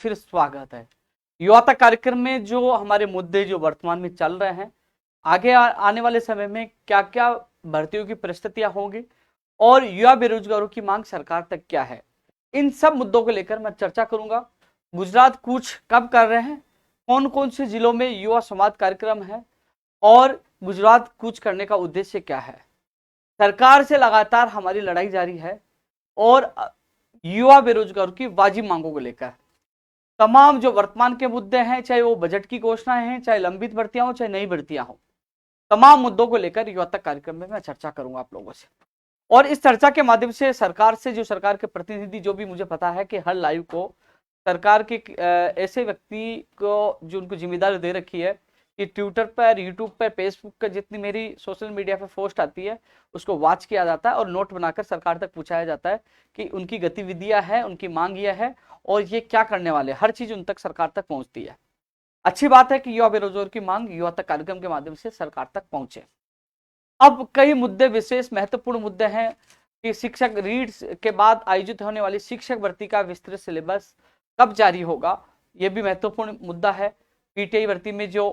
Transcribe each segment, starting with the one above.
फिर स्वागत है। युवा तक कार्यक्रम में जो हमारे मुद्दे जो वर्तमान में चल रहे हैं, आगे आने वाले समय में क्या क्या भर्तियों की परिस्थितियां होंगी और युवा बेरोजगारों की मांग सरकार तक क्या है, इन सब मुद्दों को लेकर मैं चर्चा करूंगा। गुजरात कूच कब कर रहे हैं, कौन कौन से जिलों में युवा संवाद कार्यक्रम है और गुजरात कूच करने का उद्देश्य क्या है। सरकार से लगातार हमारी लड़ाई जारी है और युवा बेरोजगारों की वाजिब मांगों को लेकर तमाम जो वर्तमान के मुद्दे हैं, चाहे वो बजट की घोषणाएं हैं, चाहे लंबित भर्तियां हो, चाहे नई भर्तियां हो, तमाम मुद्दों को लेकर युवा तक कार्यक्रम में मैं चर्चा करूंगा आप लोगों से। और इस चर्चा के माध्यम से सरकार से, जो सरकार के प्रतिनिधि, जो भी मुझे पता है कि हर लाइव को सरकार के ऐसे व्यक्ति को जो उनको जिम्मेदारी दे रखी है कि ट्विटर पर, यूट्यूब पर, फेसबुक पर जितनी मेरी सोशल मीडिया पर पोस्ट आती है उसको वॉच किया जाता है और नोट बनाकर सरकार तक पहुंचाया जाता है कि उनकी गतिविधियां हैं, उनकी मांग यह है और ये क्या करने वाले, हर चीज उन तक, सरकार तक पहुंचती है। अच्छी बात है कि युवा बेरोजगार की मांग युवा तक कार्यक्रम के माध्यम से सरकार तक पहुंचे। अब कई मुद्दे, विशेष महत्वपूर्ण मुद्दे हैं कि शिक्षक रीड्स के बाद आयोजित होने वाली शिक्षक भर्ती का विस्तृत सिलेबस कब जारी होगा, यह भी महत्वपूर्ण मुद्दा है। पीटीआई भर्ती में जो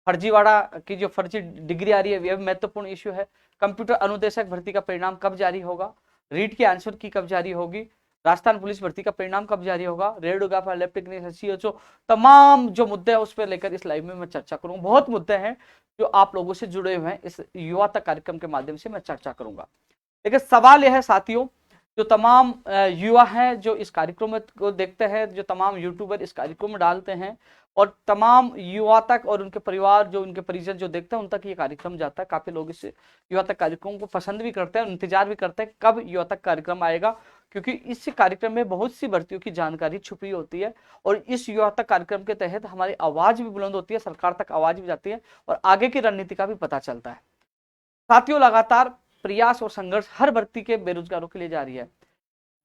फर्जीवाड़ा की जो फर्जी डिग्री आ रही है, यह भी महत्वपूर्ण इश्यू है। कंप्यूटर अनुदेशक भर्ती का परिणाम कब जारी होगा, रीट के आंसर की कब जारी होगी, राजस्थान पुलिस भर्ती का परिणाम कब जारी होगा, रेडियोग्राफर, लैब टेक्नीशियन, तमाम जो मुद्दे हैं उस पर लेकर इस लाइव में मैं चर्चा करूंगा। बहुत मुद्दे हैं जो आप लोगों से जुड़े हुए हैं, इस युवा तक कार्यक्रम के माध्यम से मैं चर्चा करूंगा। लेकिन सवाल यह है साथियों, जो तमाम युवा हैं जो इस कार्यक्रम को देखते हैं, जो तमाम यूट्यूबर इस कार्यक्रम में डालते हैं और तमाम युवा तक और उनके परिवार, जो उनके परिजन जो देखते हैं, उन तक ये कार्यक्रम जाता है। काफी लोग इस युवा तक कार्यक्रम को पसंद भी करते हैं, इंतजार भी करते हैं कब युवा तक कार्यक्रम आएगा, क्योंकि इस कार्यक्रम में बहुत सी भर्तियों की जानकारी छुपी होती है और इस युवा तक कार्यक्रम के तहत हमारी आवाज भी बुलंद होती है, सरकार तक आवाज भी जाती है और आगे की रणनीति का भी पता चलता है। साथियों, लगातार प्रयास और संघर्ष हर भर्ती के बेरोजगारों के लिए जारी है।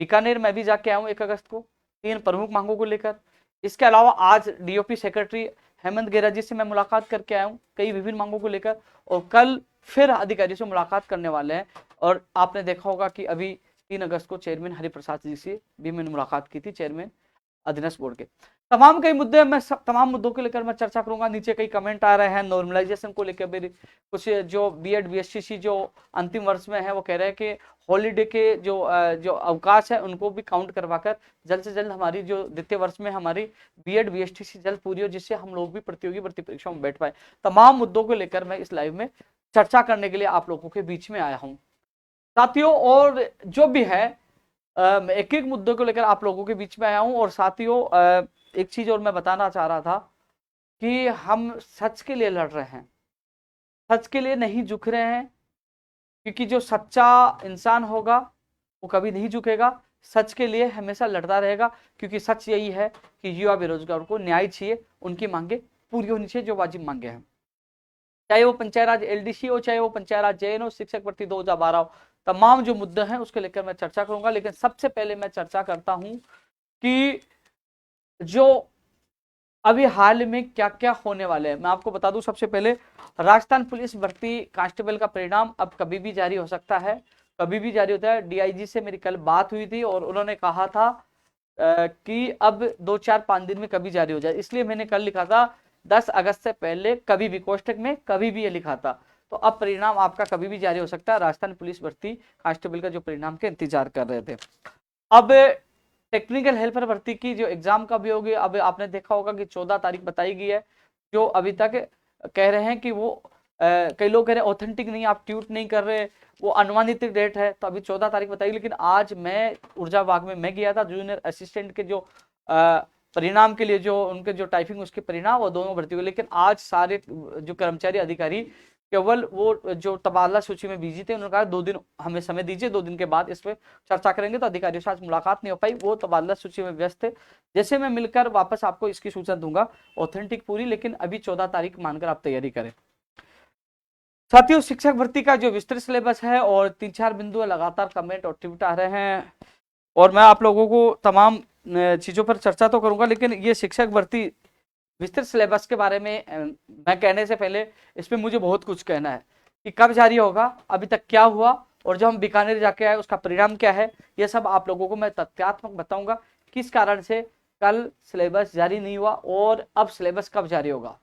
बीकानेर में भी जाके आया हूं 1 अगस्त को 3 प्रमुख मांगों को लेकर। इसके अलावा आज डीओपी सेक्रेटरी हेमंत गेरा जी से मैं मुलाकात करके आया हूं कई विभिन्न मांगों को लेकर और कल फिर अधिकारियों से मुलाकात करने वाले हैं। और आपने देखा होगा कि अभी 3 अगस्त को चेयरमैन हरिप्रसाद जी से भी मैंने मुलाकात की थी, चेयरमैन अधीनस्थ बोर्ड के। तमाम कई मुद्दे, मैं सब तमाम मुद्दों को लेकर मैं चर्चा करूंगा। नीचे कई कमेंट आ रहे हैं नॉर्मलाइजेशन को लेकर, मेरी कुछ जो बीएड बीएससी जो अंतिम वर्ष में है वो कह रहे हैं कि हॉलीडे के जो अवकाश है उनको भी काउंट करवाकर जल्द से जल्द हमारी जो द्वितीय वर्ष में हमारी बीएड बीएससी जल्द पूरी हो, जिससे हम लोग भी प्रतियोगी भर्ती परीक्षाओं में बैठ पाए। तमाम मुद्दों को लेकर मैं इस लाइव में चर्चा करने के लिए आप लोगों के बीच में आया हूँ साथियों। और जो भी है एक एक मुद्दों को लेकर आप लोगों के बीच में आया हूं। और साथियों, एक चीज और मैं बताना चाह रहा था कि हम सच के लिए लड़ रहे हैं, सच के लिए नहीं झुक रहे हैं, क्योंकि जो सच्चा इंसान होगा वो कभी नहीं झुकेगा, सच के लिए हमेशा लड़ता रहेगा। क्योंकि सच यही है कि युवा बेरोजगारों को न्याय चाहिए, उनकी मांगे पूरी होनी चाहिए जो वाजिब मांगे हैं, चाहे वो पंचायत राज एलडीसी हो, चाहे वो पंचायत राज जेएन हो, शिक्षक भर्ती 2012 हो। तमाम जो मुद्दे हैं उसके लेकर मैं चर्चा करूंगा। लेकिन सबसे पहले मैं चर्चा करता हूं कि जो अभी हाल में क्या क्या होने वाले हैं। मैं आपको बता दूं, सबसे पहले राजस्थान पुलिस भर्ती कांस्टेबल का परिणाम अब कभी भी जारी हो सकता है, कभी भी जारी होता है। डीआईजी से मेरी कल बात हुई थी और उन्होंने कहा था कि अब 2-4-5 दिन में कभी जारी हो जाए, इसलिए मैंने कल लिखा था 10 अगस्त से पहले कभी भी, कोष्टक में कभी भी ये लिखा था। तो अब परिणाम आपका कभी भी जारी हो सकता है। राजस्थान पुलिस भर्ती कांस्टेबल का जो परिणाम के इंतजार कर रहे थे। अब टेक्निकल हेल्पर भर्ती की जो एग्जाम कभी होगी, अब आपने देखा होगा कि 14 तारीख बताई गई है, जो अभी तक कह रहे हैं कि वो कई लोग कह रहे हैं ऑथेंटिक नहीं, आप ट्वीट नहीं कर रहे, वो अनुमानित डेट है, तो अभी 14 तारीख बताई। लेकिन आज मैं ऊर्जा विभाग में मैं गया था, जूनियर असिस्टेंट के जो परिणाम के लिए, जो उनके जो टाइपिंग उसके परिणाम, वो दोनों भर्ती हुए। लेकिन आज सारे जो कर्मचारी अधिकारी केवल वो जो तबादला सूची में बिजी थे, उन्होंने कहा 2 दिन हमें समय दीजिए, 2 दिन के बाद इस पर चर्चा करेंगे। तो अधिकारियों से आज मुलाकात नहीं हो पाई, वो तबादला सूची में व्यस्त थे। जैसे मैं मिलकर वापस आपको इसकी सूचना दूंगा ऑथेंटिक पूरी, लेकिन अभी 14 तारीख मानकर आप तैयारी करें। साथियों, शिक्षक भर्ती का जो विस्तृत सिलेबस है और 3-4 बिंदु लगातार कमेंट और ट्वीट आ रहे हैं, और मैं आप लोगों को तमाम चीजों पर चर्चा तो करूंगा। लेकिन ये शिक्षक भर्ती विस्तृत सिलेबस के बारे में मैं कहने से पहले इस पे मुझे बहुत कुछ कहना है कि कब जारी होगा, अभी तक क्या हुआ, और जो हम बीकानेर जाके आए उसका परिणाम क्या है। ये सब आप लोगों को मैं तथ्यात्मक बताऊंगा किस कारण से कल सिलेबस जारी नहीं हुआ और अब सिलेबस कब जारी होगा,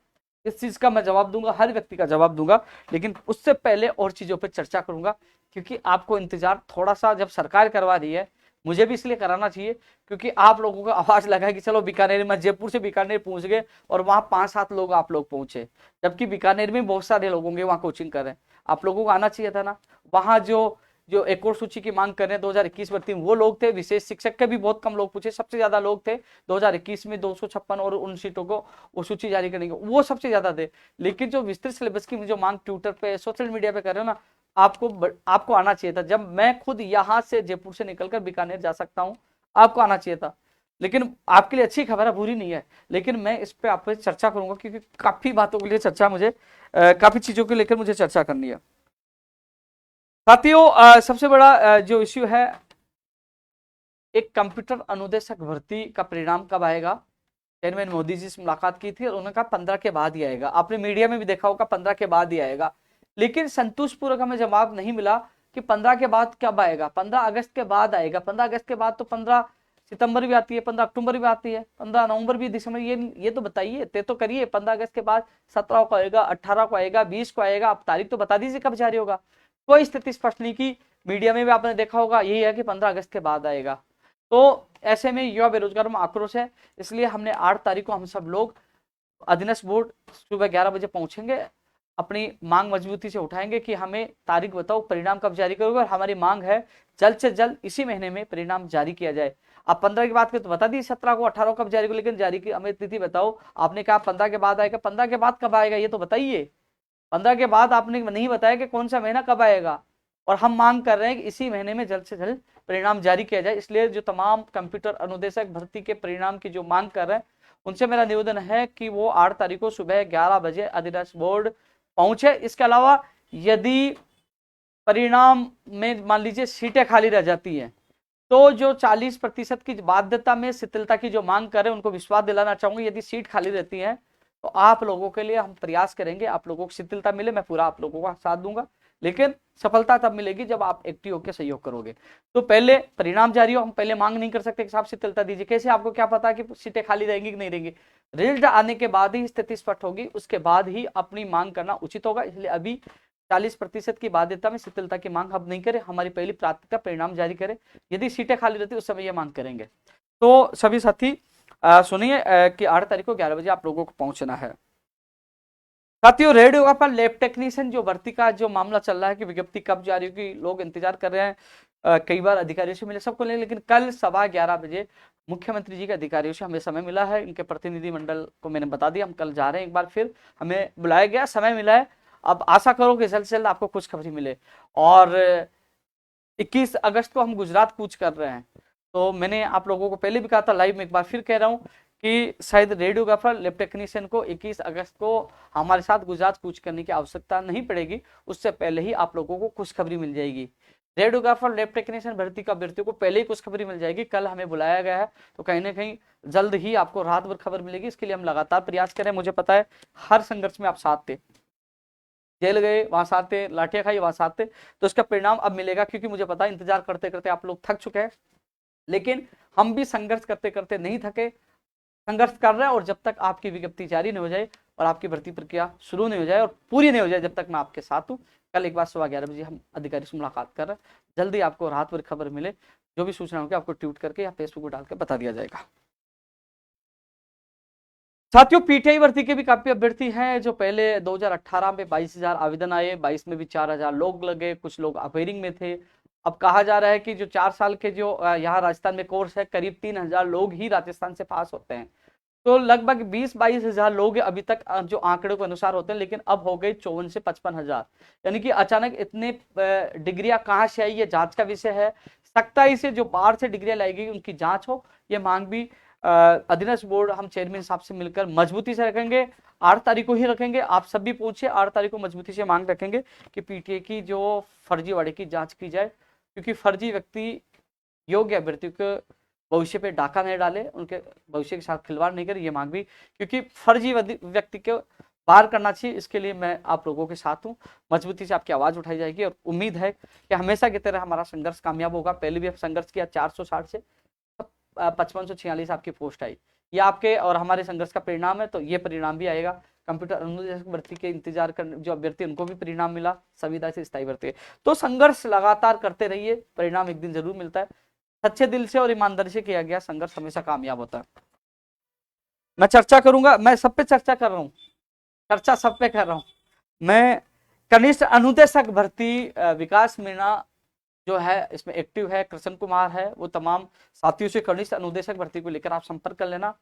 इस चीज का मैं जवाब दूंगा, हर व्यक्ति का जवाब दूंगा। लेकिन उससे पहले और चीजों पर चर्चा करूंगा, क्योंकि आपको इंतजार थोड़ा सा जब सरकार करवा रही है, मुझे भी इसलिए कराना चाहिए क्योंकि आप लोगों का आवाज लगा कि चलो बीकानेर में, जयपुर से बीकानेर पहुंच गए और वहां 5-7 लोग आप लोग पहुंचे, जबकि बीकानेर में बहुत सारे लोग होंगे वहां कोचिंग कर रहे हैं। आप लोगों को आना चाहिए था ना। वहां जो जो एक और सूची की मांग कर रहे हैं 2021 भर्ती में, वो लोग थे। विशेष शिक्षक के भी बहुत कम लोग पूछे, सबसे ज्यादा लोग थे 2021 में 256, और उन सीटों को वो सूची जारी करने के वो सबसे ज्यादा थे। लेकिन जो विस्तृत सिलेबस की जो मांग ट्विटर पे, सोशल मीडिया पे कर रहे हो ना, आपको आना चाहिए था। जब मैं खुद यहाँ से जयपुर से निकलकर बीकानेर जा सकता हूँ, आपको आना चाहिए था। लेकिन आपके लिए अच्छी खबर है, बुरी नहीं है। लेकिन मैं इस पे आप चर्चा करूंगा क्योंकि काफी बातों के लिए चर्चा मुझे काफी चीजों को लेकर मुझे चर्चा करनी है। साथियों, सबसे बड़ा जो इश्यू है, एक कंप्यूटर अनुदेशक भर्ती का परिणाम कब आएगा। चेयरमैन मोदी जी से मुलाकात की थी और उन्होंने कहा 15 के बाद ही आएगा। आपने मीडिया में भी देखा होगा 15 के बाद ही आएगा। लेकिन संतोषपूर्वक हमें जवाब नहीं मिला कि 15 के बाद कब आएगा। 15 अगस्त के बाद आएगा। 15 अगस्त के बाद तो 15 सितंबर भी आती है, 15 अक्टूबर भी आती है, 15 नवंबर भी, दिसंबर, ये तो बताइए, तय तो करिए। 15 अगस्त के बाद 17 को आएगा, 18 को आएगा, 20 को आएगा, आप तारीख तो बता दीजिए कब जारी होगा। कोई स्थिति स्पष्ट नहीं की। मीडिया में भी आपने देखा होगा, यही है कि 15 अगस्त के बाद आएगा। तो ऐसे में युवा बेरोजगारों में आक्रोश है। इसलिए हमने 8 तारीख को हम सब लोग अधीनस्थ बोर्ड सुबह 11 बजे पहुंचेंगे, अपनी मांग मजबूती से उठाएंगे कि हमें तारीख बताओ, परिणाम कब जारी करोगे। और हमारी मांग है जल्द से जल्द इसी महीने में परिणाम जारी किया जाए। आप 15 की बात करें तो बता दी 17 को, 18 को कब जारी को, लेकिन जारी की हमें तिथि बताओ। आपने कहा 15 के बाद आएगा, 15 के बाद कब आएगा ये तो बताइए। 15 के बाद आपने नहीं बताया कि कौन सा महीना कब आएगा। और हम मांग कर रहे हैं कि इसी महीने में जल्द से जल्द परिणाम जारी किया जाए। इसलिए जो तमाम कंप्यूटर अनुदेशक भर्ती के परिणाम की जो मांग कर रहे हैं, उनसे मेरा निवेदन है कि वो 8 तारीख को सुबह 11 बजे अधीनस्थ बोर्ड पहुंचे। इसके अलावा यदि परिणाम में मान लीजिए सीटें खाली रह जाती हैं, तो जो 40% की बाध्यता में शिथिलता की जो मांग कर रहे हैं, उनको विश्वास दिलाना चाहूंगा। यदि सीट खाली रहती है तो आप लोगों के लिए हम प्रयास करेंगे, आप लोगों को शिथिलता मिले, मैं पूरा आप लोगों का साथ दूंगा। लेकिन सफलता तब मिलेगी जब आप एक्टिव होकर सहयोग करोगे। तो पहले परिणाम जारी हो, हम पहले मांग नहीं कर सकते कि साहब शिथिलता दीजिए। कैसे आपको क्या पता कि सीटें खाली रहेंगी कि नहीं रहेंगी। रिजल्ट आने के बाद ही स्थिति स्पष्ट होगी, उसके बाद ही अपनी मांग करना उचित होगा। इसलिए अभी 40% की बाध्यता में शिथिलता की मांग हम नहीं करें। हमारी पहली प्राथमिकता परिणाम जारी करें। यदि सीटें खाली रहती उस समय ये मांग करेंगे। तो सभी साथी सुनिए कि 8 तारीख को 11 बजे आप लोगों को पहुंचना है। साथियों, रेडियो पर लैब टेक्नीशियन जो भर्ती का जो मामला चल रहा है कि विज्ञप्ति कब जारी होगी, लोग इंतजार कर रहे हैं। कई बार अधिकारियों से मिले, सबको मिले, लेकिन कल 11:15 बजे मुख्यमंत्री जी के अधिकारियों से हमें समय मिला है। इनके प्रतिनिधिमंडल को मैंने बता दिया हम कल जा रहे हैं। एक बार फिर हमें बुलाया गया, समय मिला है। अब आशा करो कि जल्द से जल्द आपको कुछ खबरी मिले। और 21 अगस्त को हम गुजरात कूच कर रहे हैं। तो मैंने आप लोगों को पहले भी कहा था, लाइव में एक बार फिर कह रहा हूँ कि शायद रेडियोग्राफर लैब टेक्नीशियन को 21 अगस्त को हमारे साथ गुजरात कूच करने की आवश्यकता नहीं पड़ेगी। उससे पहले ही आप लोगों को खुशखबरी मिल जाएगी। रेडियोग्राफर लैब टेक्नीशियन भर्ती का अभ्यर्थियों को पहले ही खुशखबरी मिल जाएगी। कल हमें बुलाया गया है, तो कहीं ना कहीं जल्द ही आपको रात भर खबर मिलेगी। इसके लिए हम लगातार प्रयास करें। मुझे पता है हर संघर्ष में आप साथ थे, जेल गए वहां साथ थे, लाठियां खाई वहां साथ थे। तो इसका परिणाम अब मिलेगा, क्योंकि मुझे पता है इंतजार करते करते आप लोग थक चुके हैं। लेकिन हम भी संघर्ष करते करते नहीं थके, संघर्ष कर रहे हैं। और जब तक आपकी विज्ञप्ति जारी नहीं हो जाए और आपकी भर्ती प्रक्रिया शुरू नहीं हो जाए और पूरी नहीं हो जाए, जब तक मैं आपके साथ हूँ। कल एक बार 11:15 बजे हम अधिकारी से मुलाकात कर रहे हैं। जल्दी आपको रात भर खबर मिले, जो भी सूचना होगी आपको ट्वीट करके या फेसबुक पर डालकर बता दिया जाएगा। साथियों, पीटीआई भर्ती के भी काफी अभ्यर्थी हैं। जो पहले 2018 में 22,000 आवेदन आए, 22 में भी 4,000 लोग लगे, कुछ लोग अपेयरिंग में थे। अब कहा जा रहा है कि जो 4 साल के जो यहाँ राजस्थान में कोर्स है, करीब 3,000 लोग ही राजस्थान से पास होते हैं। तो लगभग 20-22 हजार लोग अभी तक जो आंकड़े के अनुसार होते हैं, लेकिन अब हो गए 54 से 55 हजार। यानी कि अचानक इतने डिग्रियां कहाँ से आई, ये जांच का विषय है। सख्ताई से जो बाहर से डिग्रियां लाई गई उनकी जांच हो, ये मांग भी अधीनस्थ बोर्ड हम चेयरमैन साहब से मिलकर मजबूती से रखेंगे। 8 तारीख को ही रखेंगे। आप सब भी पूछे, 8 तारीख को मजबूती से मांग रखेंगे कि पीटीए की जो फर्जीवाड़े की जांच की जाए, क्योंकि फर्जी व्यक्ति योग्य अभ्यर्थियों के भविष्य पे डाका नहीं डाले, उनके भविष्य के साथ खिलवाड़ नहीं करे। ये मांग भी, क्योंकि फर्जी व्यक्ति को बाहर करना चाहिए। इसके लिए मैं आप लोगों के साथ हूँ। मजबूती से आपकी आवाज उठाई जाएगी और उम्मीद है कि हमेशा की तरह हमारा संघर्ष कामयाब होगा। पहले भी संघर्ष किया 460 से, 5546 आपकी पोस्ट आई। ये आपके और हमारे संघर्ष का परिणाम है, तो ये परिणाम भी आएगा। कंप्यूटर अनुदेशक भर्ती के इंतजार कर जो अभ्यर्थी उनको भी परिणाम मिला, संविदा से स्थायी भर्ती। तो संघर्ष लगातार करते रहिए, परिणाम एक दिन जरूर मिलता है। सच्चे दिल से और ईमानदारी से किया गया संघर्ष हमेशा कामयाब होता है। मैं चर्चा करूंगा, मैं सब पे चर्चा कर रहा हूँ, चर्चा सब पे कर रहा हूँ। मैं कनिष्ठ अनुदेशक भर्ती विकास मीणा जो है इसमें एक्टिव है, कृष्ण कुमार है, वो तमाम साथियों से कनिष्ठ अनुदेशक भर्ती को लेकर आप संपर्क कर लेना।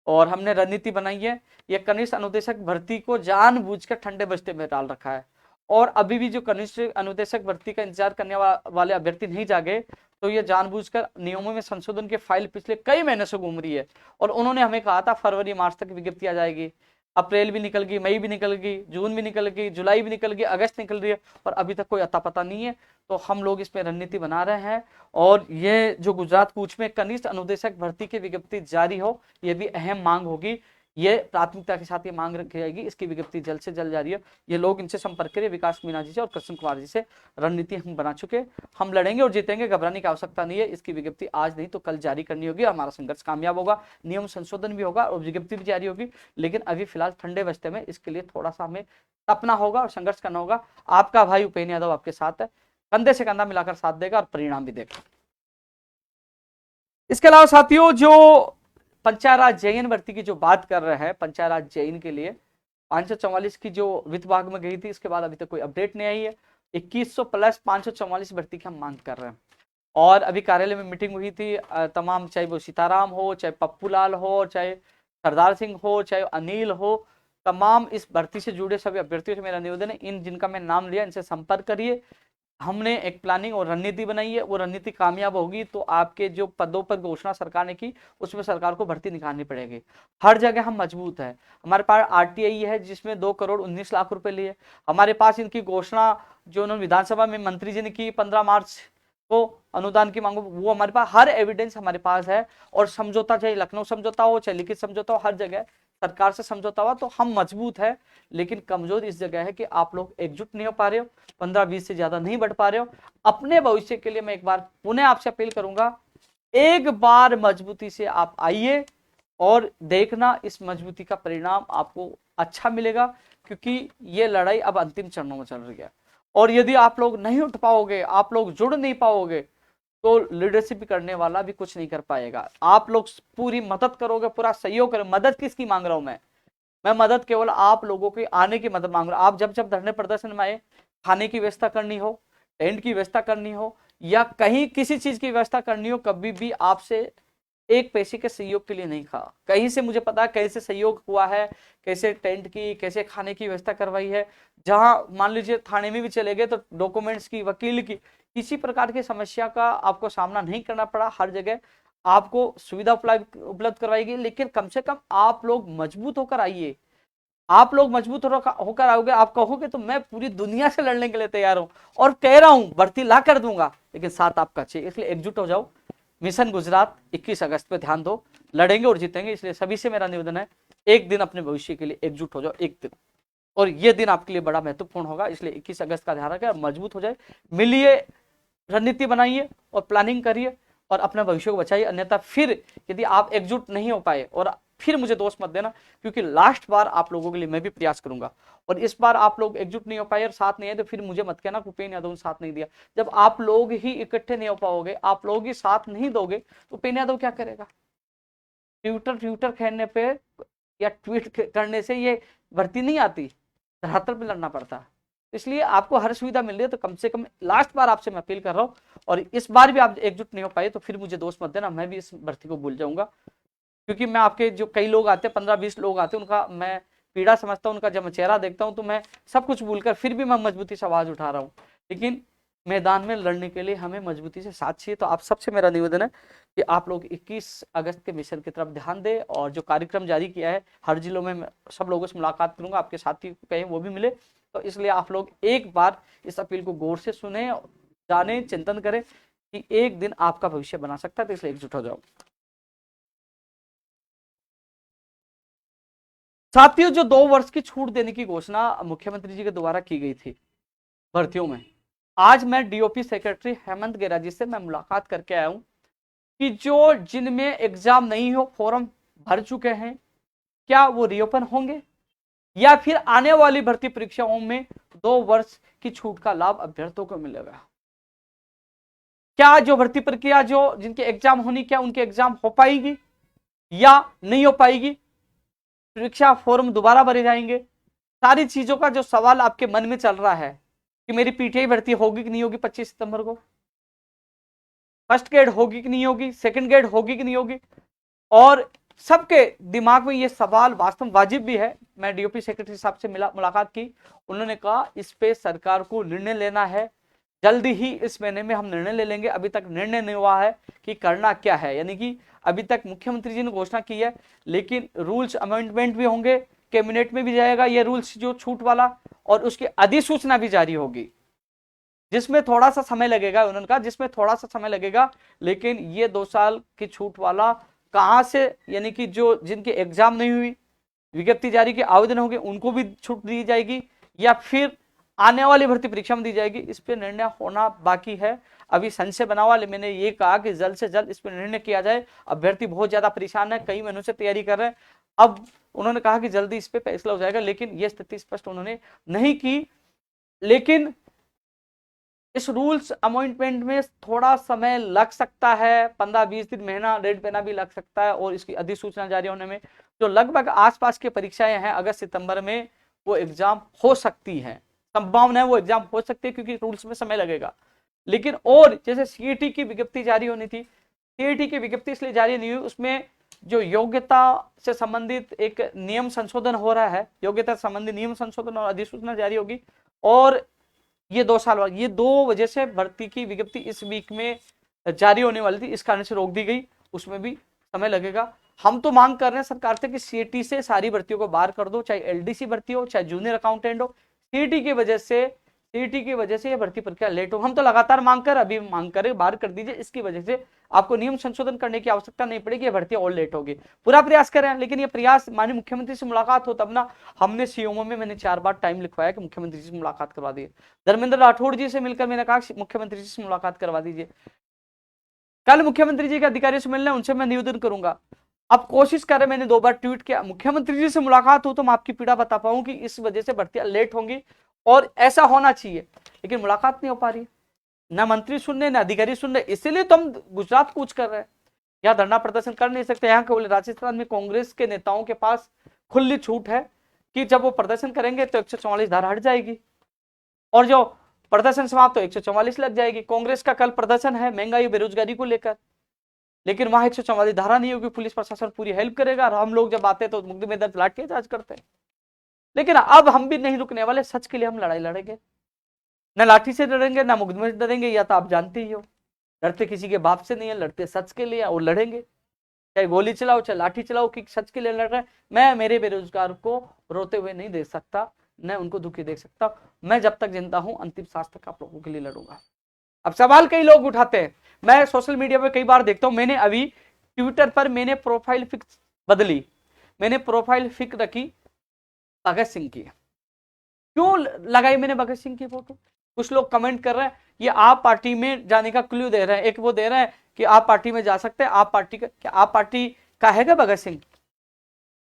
और हमने रणनीति बनाई है, ये कनिष्ठ अनुदेशक भर्ती को जानबूझकर ठंडे बस्ते में डाल रखा है। और अभी भी जो कनिष्ठ अनुदेशक भर्ती का इंतजार करने वाले अभ्यर्थी नहीं जागे, तो ये जानबूझकर नियमों में संशोधन की फाइल पिछले कई महीने से घूम रही है। और उन्होंने हमें कहा था फरवरी मार्च तक विज्ञप्ति आ जाएगी, अप्रैल भी निकल गई, मई भी निकल गई, जून भी निकल गई, जुलाई भी निकल गई, अगस्त निकल रही है, और अभी तक कोई अता पता नहीं है। तो हम लोग इसमें रणनीति बना रहे हैं, और ये जो गुजरात कूच में कनिष्ठ अनुदेशक भर्ती की विज्ञप्ति जारी हो, ये भी अहम मांग होगी। ये प्राथमिकता के साथ ये मांग रखी जाएगी, इसकी विज्ञप्ति जल्द से जल्द जारी है। ये लोग इनसे संपर्क करिए, विकास मीणा जी से और कृष्ण कुमार जी से। रणनीति हम बना चुके, हम लड़ेंगे और जीतेंगे, घबराने की आवश्यकता नहीं है। इसकी विज्ञप्ति आज नहीं तो कल जारी करनी होगी, हमारा संघर्ष कामयाब होगा, नियम संशोधन भी होगा और विज्ञप्ति भी जारी होगी। लेकिन अभी फिलहाल ठंडे बस्ते में, इसके लिए थोड़ा सा हमें तपना होगा और संघर्ष करना होगा। आपका भाई उपेन्द्र यादव आपके साथ है, कंधे से कंधा मिलाकर साथ देगा और परिणाम भी देगा। इसके अलावा साथियों, जो पंचायत राज जेईन भर्ती की जो बात कर रहे हैं, पंचायत राज जेईन के लिए 544 की जो वित्त विभाग में गई थी, इसके बाद अभी तक कोई अपडेट नहीं आई है। 2100 प्लस 544 भर्ती की हम मांग कर रहे हैं। और अभी कार्यालय में मीटिंग हुई थी, तमाम, चाहे वो सीताराम हो, चाहे पप्पू लाल हो, चाहे सरदार सिंह हो, चाहे अनिल हो, तमाम इस भर्ती से जुड़े सभी अभ्यर्थियों से मेरा निवेदन है, इन जिनका मैं नाम लिया इनसे संपर्क करिए। हमने एक प्लानिंग और रणनीति बनाई है, वो रणनीति कामयाब होगी तो आपके जो पदों पर घोषणा सरकार ने की, उसमें सरकार को भर्ती निकालनी पड़ेगी। हर जगह हम मजबूत है। हमारे पास आरटीआई है जिसमें 2 करोड़ 19 लाख रुपए लिए। हमारे पास इनकी घोषणा जो उन्होंने विधानसभा में मंत्री जी ने की 15 मार्च को अनुदान की मांगो, वो हमारे पास हर एविडेंस हमारे पास है। और समझौता, चाहे लखनऊ समझौता हो, चाहे लिखित समझौता हो, हर जगह सरकार से समझौता हुआ, तो हम मजबूत है। लेकिन कमजोर इस जगह है कि आप लोग एकजुट नहीं हो पा रहे हो, 15-20 से ज्यादा नहीं बढ़ पा रहे हो। अपने भविष्य के लिए मैं एक बार पुनः आपसे अपील करूंगा, एक बार मजबूती से आप आइए और देखना इस मजबूती का परिणाम आपको अच्छा मिलेगा, क्योंकि ये लड़ाई अब अंतिम चरणों में चल रही है। और यदि आप लोग नहीं उठ पाओगे, आप लोग जुड़ नहीं पाओगे, तो लीडरशिप करने वाला भी कुछ नहीं कर पाएगा। आप लोग पूरी मदद करोगे, पूरा सहयोग करोगे। मदद किसकी मांग रहा हूं मैं मदद केवल आप लोगों के आने की मदद मांग रहा हूं। आप जब जब धरने प्रदर्शन में आए, खाने की व्यवस्था करनी हो, टेंट की व्यवस्था करनी हो, या कहीं किसी चीज की व्यवस्था करनी हो, कभी भी आपसे एक पैसे के सहयोग के लिए नहीं कहा। कहीं से मुझे पता है कैसे सहयोग हुआ है, कैसे टेंट की, कैसे खाने की व्यवस्था करवाई है। जहां मान लीजिए थाने में भी चले गए तो डॉक्यूमेंट्स की, वकील की, किसी प्रकार की समस्या का आपको सामना नहीं करना पड़ा। हर जगह आपको सुविधा उपलब्ध करवाई गई। लेकिन कम से कम आप लोग मजबूत होकर आइए। आप लोग मजबूत होकर आओगे, आप कहोगे तो मैं पूरी दुनिया से लड़ने के लिए तैयार हूं, और कह रहा हूं भर्ती ला कर दूंगा, लेकिन साथ आपका चाहिए। इसलिए एकजुट हो जाओ। मिशन गुजरात 21 अगस्त पे ध्यान दो, लड़ेंगे और जीतेंगे। इसलिए सभी से मेरा निवेदन है, एक दिन अपने भविष्य के लिए एकजुट हो जाओ, एक दिन। और ये दिन आपके लिए बड़ा महत्वपूर्ण होगा। इसलिए 21 अगस्त का ध्यान रखें और मजबूत हो जाए। मिलिए, रणनीति बनाइए और प्लानिंग करिए और अपने भविष्य को बचाइए। अन्यथा फिर यदि आप एकजुट नहीं हो पाए, और फिर मुझे दोष मत देना, क्योंकि लास्ट बार आप लोगों के लिए मैं भी प्रयास करूंगा। और इस बार आप लोग एकजुट नहीं हो पाए और साथ नहीं है, तो फिर मुझे मत कहना उपेन्द्र यादव ने साथ नहीं दिया। जब आप लोग ही इकट्ठे नहीं हो पाओगे, आप लोग ही साथ नहीं दोगे, तो उपेन्द्र यादव क्या करेगा? ट्विटर खेलने पे या ट्वीट करने से ये भर्ती नहीं आती, धरातल पे लड़ना पड़ता है। इसलिए आपको हर सुविधा मिल रही है, तो कम से कम लास्ट बार आपसे मैं अपील कर रहा हूँ। और इस बार भी आप एकजुट नहीं हो पाए तो फिर मुझे दोष मत देना, मैं भी इस भर्ती को भूल जाऊंगा। क्योंकि मैं आपके जो कई लोग आते हैं, 15-20 लोग आते हैं, उनका मैं पीड़ा समझता हूँ। उनका जब मैं चेहरा देखता हूँ तो मैं सब कुछ भूलकर फिर भी मैं मजबूती से आवाज उठा रहा हूँ। लेकिन मैदान में लड़ने के लिए हमें मजबूती से साथ चाहिए। तो आप सबसे मेरा निवेदन है कि आप लोग 21 अगस्त के मिशन की तरफ ध्यान दें। और जो कार्यक्रम जारी किया है, हर जिलों में सब लोगों से मुलाकात करूंगा, आपके साथी कहें वो भी मिले। तो इसलिए आप लोग एक बार इस अपील को गौर से सुने, जाने, चिंतन करें कि एक दिन आपका भविष्य बना सकता है। तो इसलिए एकजुट हो जाओ साथियों। जो 2 वर्ष की छूट देने की घोषणा मुख्यमंत्री जी के द्वारा की गई थी भर्तियों में, आज मैं डीओपी सेक्रेटरी हेमंत गेरा जी से मैं मुलाकात करके आया हूं। कि जो जिनमें एग्जाम नहीं हो, फॉर्म भर चुके हैं, क्या वो रीओपन होंगे, या फिर आने वाली भर्ती परीक्षाओं में 2 वर्ष की छूट का लाभ अभ्यर्थियों को मिलेगा। क्या जो भर्ती प्रक्रिया जो जिनके एग्जाम होनी, क्या उनके एग्जाम हो पाएगी या नहीं हो पाएगी, परीक्षा फॉर्म दोबारा भरे जाएंगे, सारी चीजों का जो सवाल आपके मन में चल रहा है कि मेरी पीटीआई भर्ती होगी कि नहीं होगी 25 सितंबर को, फर्स्ट ग्रेड होगी कि नहीं होगी, सेकंड ग्रेड होगी कि नहीं होगी, और सबके दिमाग में ये सवाल वास्तव वाजिब भी है। मैं डीओपी सेक्रेटरी साहब से मुलाकात की, उन्होंने कहा इस पे सरकार को निर्णय लेना है, जल्दी ही इस महीने में हम निर्णय ले लेंगे। अभी तक निर्णय नहीं हुआ है कि करना क्या है, यानी कि अभी तक मुख्यमंत्री जी ने घोषणा की है, लेकिन रूल्स अमेंडमेंट भी होंगे, कैबिनेट में भी जाएगा ये रूल्स जो छूट वाला, और उसकी अधिसूचना भी जारी होगी, जिसमें थोड़ा सा समय लगेगा। उन्होंने कहा जिसमें थोड़ा सा समय लगेगा, लेकिन ये 2 साल की छूट वाला कहां से, यानी कि जो जिनके एग्जाम नहीं हुई, विज्ञप्ति जारी के आवेदन होंगे, उनको भी छूट दी जाएगी, या फिर आने वाली भर्ती परीक्षा में दी जाएगी, इस पे निर्णय होना बाकी है। अभी संशय बना हुआ, मैंने ये कहा कि जल्द से जल्द इस पे निर्णय किया जाए। अभ्यर्थी बहुत ज्यादा परेशान है, कई महीनों से तैयारी कर रहे हैं। अब उन्होंने कहा कि जल्दी इस पे फैसला हो जाएगा, लेकिन यह स्थिति स्पष्ट उन्होंने नहीं की। लेकिन इस रूल्स अमेंडमेंट में थोड़ा समय लग सकता है, 15-20 दिन, महीना 1.5 महीना भी लग सकता है, और इसकी अधिसूचना जारी होने में जो लगभग आसपास की परीक्षाएं हैं अगस्त सितंबर में, वो एग्जाम हो सकती है, संभावना है वो एग्जाम हो सकती है, क्योंकि रूल्स में समय लगेगा। लेकिन और जैसे सीईटी की विज्ञप्ति जारी होनी थी, सीईटी की विज्ञप्ति इसलिए जारी नहीं हुई, उसमें जो योग्यता से संबंधित एक नियम संशोधन हो रहा है, योग्यता संबंधी नियम संशोधन और अधिसूचना जारी होगी, और ये 2 साल बाद, ये 2 वजह से भर्ती की विज्ञप्ति इस वीक में जारी होने वाली थी, इस कारण से रोक दी गई, उसमें भी समय लगेगा। हम तो मांग कर रहे हैं सरकार से कि सीईटी से सारी भर्तियों को बाहर कर दो, चाहे एलडीसी भर्ती हो, चाहे जूनियर अकाउंटेंट हो। सीईटी की वजह से ये भर्ती प्रक्रिया लेट हो, हम तो लगातार मांग कर, अभी मांग करें बाहर कर दीजिए, इसकी वजह से आपको नियम संशोधन करने की आवश्यकता नहीं पड़ेगी, ये भर्ती और लेट होगी। पूरा प्रयास करें, लेकिन ये प्रयास माननीय मुख्यमंत्री से मुलाकात हो तब ना। हमने सीएमओ में मैंने 4 बार टाइम लिखवाया कि मुख्यमंत्री जी से मुलाकात करवा दिए, धर्मेंद्र राठौड़ जी से मिलकर मैंने कहा मुख्यमंत्री जी से मुलाकात करवा दीजिए। कल मुख्यमंत्री जी के अधिकारियों से मिलने, उनसे मैं निवेदन करूंगा। अब कोशिश करें, मैंने 2 बार ट्वीट किया, मुख्यमंत्री जी से मुलाकात हो तो मैं आपकी पीड़ा बता पाऊं कि इस वजह से भर्तियां लेट होंगी और ऐसा होना चाहिए, लेकिन मुलाकात नहीं हो पा रही है, ना मंत्री सुन रहे, ना अधिकारी सुन रहे। इसीलिए तो हम गुजरात कूच कर रहे हैं, यहाँ धरना प्रदर्शन कर नहीं सकते। यहाँ केवल राजस्थान में कांग्रेस के नेताओं के पास खुली छूट है कि जब वो प्रदर्शन करेंगे तो 144 धारा हट जाएगी, और जो प्रदर्शन समाप्त तो 144 लग जाएगी। कांग्रेस का कल प्रदर्शन है महंगाई बेरोजगारी को लेकर, लेकिन वहां 144 धारा नहीं होगी, पुलिस प्रशासन पूरी हेल्प करेगा, और हम लोग जब आते तो मुकदमे दर्ज लाठीचार्ज करते हैं। लेकिन अब हम भी नहीं रुकने वाले, सच के लिए हम लड़ाई लड़ेंगे, न लाठी से डरेंगे, ना मुकदमे से डरेंगे, या तो आप जानते ही हो, लड़ते किसी के बाप से नहीं है, लड़ते सच के लिए और लड़ेंगे, चाहे गोली चलाओ चाहे लाठी चलाओ, कि सच के लिए लड़ रहे हैं। मैं मेरे बेरोजगार को रोते हुए नहीं देख सकता, न उनको दुखी देख सकता। मैं जब तक जिंदा हूं अंतिम सांस तक आप लोगों के लिए लड़ूंगा। अब सवाल कई लोग उठाते हैं, मैं सोशल मीडिया पे कई बार देखता हूं, मैंने अभी ट्विटर पर मैंने प्रोफाइल फिक्स बदली, मैंने प्रोफाइल फिक रखी भगत सिंह की। क्यों लगाई मैंने भगत सिंह की फोटो? कुछ लोग कमेंट कर रहे हैं ये आप पार्टी में जाने का क्लू दे रहे हैं, एक वो दे रहे हैं कि आप पार्टी में जा सकते हैं, आप पार्टी का, क्या आप पार्टी का है क्या भगत सिंह,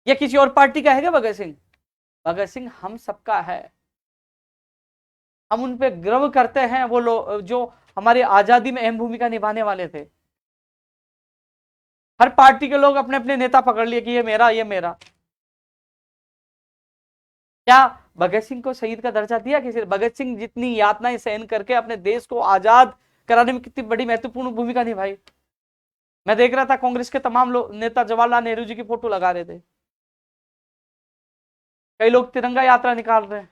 या किसी और पार्टी का है क्या भगत सिंह? भगत सिंह हम सबका है, हम उन पे गर्व करते हैं। वो लोग जो हमारी आजादी में अहम भूमिका निभाने वाले थे। हर पार्टी के लोग अपने अपने नेता पकड़ लिए कि ये मेरा, ये मेरा। क्या भगत सिंह को शहीद का दर्जा दिया किसी? भगत सिंह जितनी यातनाएं सहन करके अपने देश को आजाद कराने में कितनी बड़ी महत्वपूर्ण भूमिका निभाई। मैं देख रहा था कांग्रेस के तमाम नेता जवाहरलाल नेहरू जी की फोटो लगा रहे थे, कई लोग तिरंगा यात्रा निकाल रहे हैं।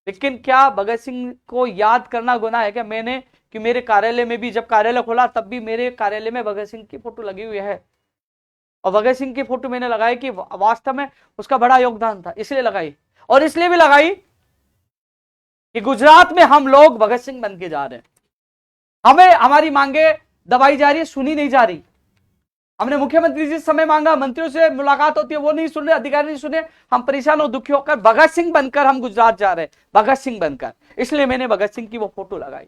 लेकिन क्या भगत सिंह को याद करना गुनाह है क्या? मैंने कि मेरे कार्यालय में भी, जब कार्यालय खोला तब भी मेरे कार्यालय में भगत सिंह की फोटो लगी हुई है, और भगत सिंह की फोटो मैंने लगाई कि वास्तव में उसका बड़ा योगदान था, इसलिए लगाई। और इसलिए भी लगाई कि गुजरात में हम लोग भगत सिंह बन के जा रहे हैं, हमें हमारी मांगे दबाई जा रही है, सुनी नहीं जा रही। हमने मुख्यमंत्री जी से समय मांगा, मंत्रियों से मुलाकात होती है, वो नहीं सुन रहे, अधिकारी नहीं सुने, हम परेशान और दुखी होकर भगत सिंह बनकर हम गुजरात जा रहे हैं, भगत सिंह बनकर। इसलिए मैंने भगत सिंह की वो फोटो लगाई।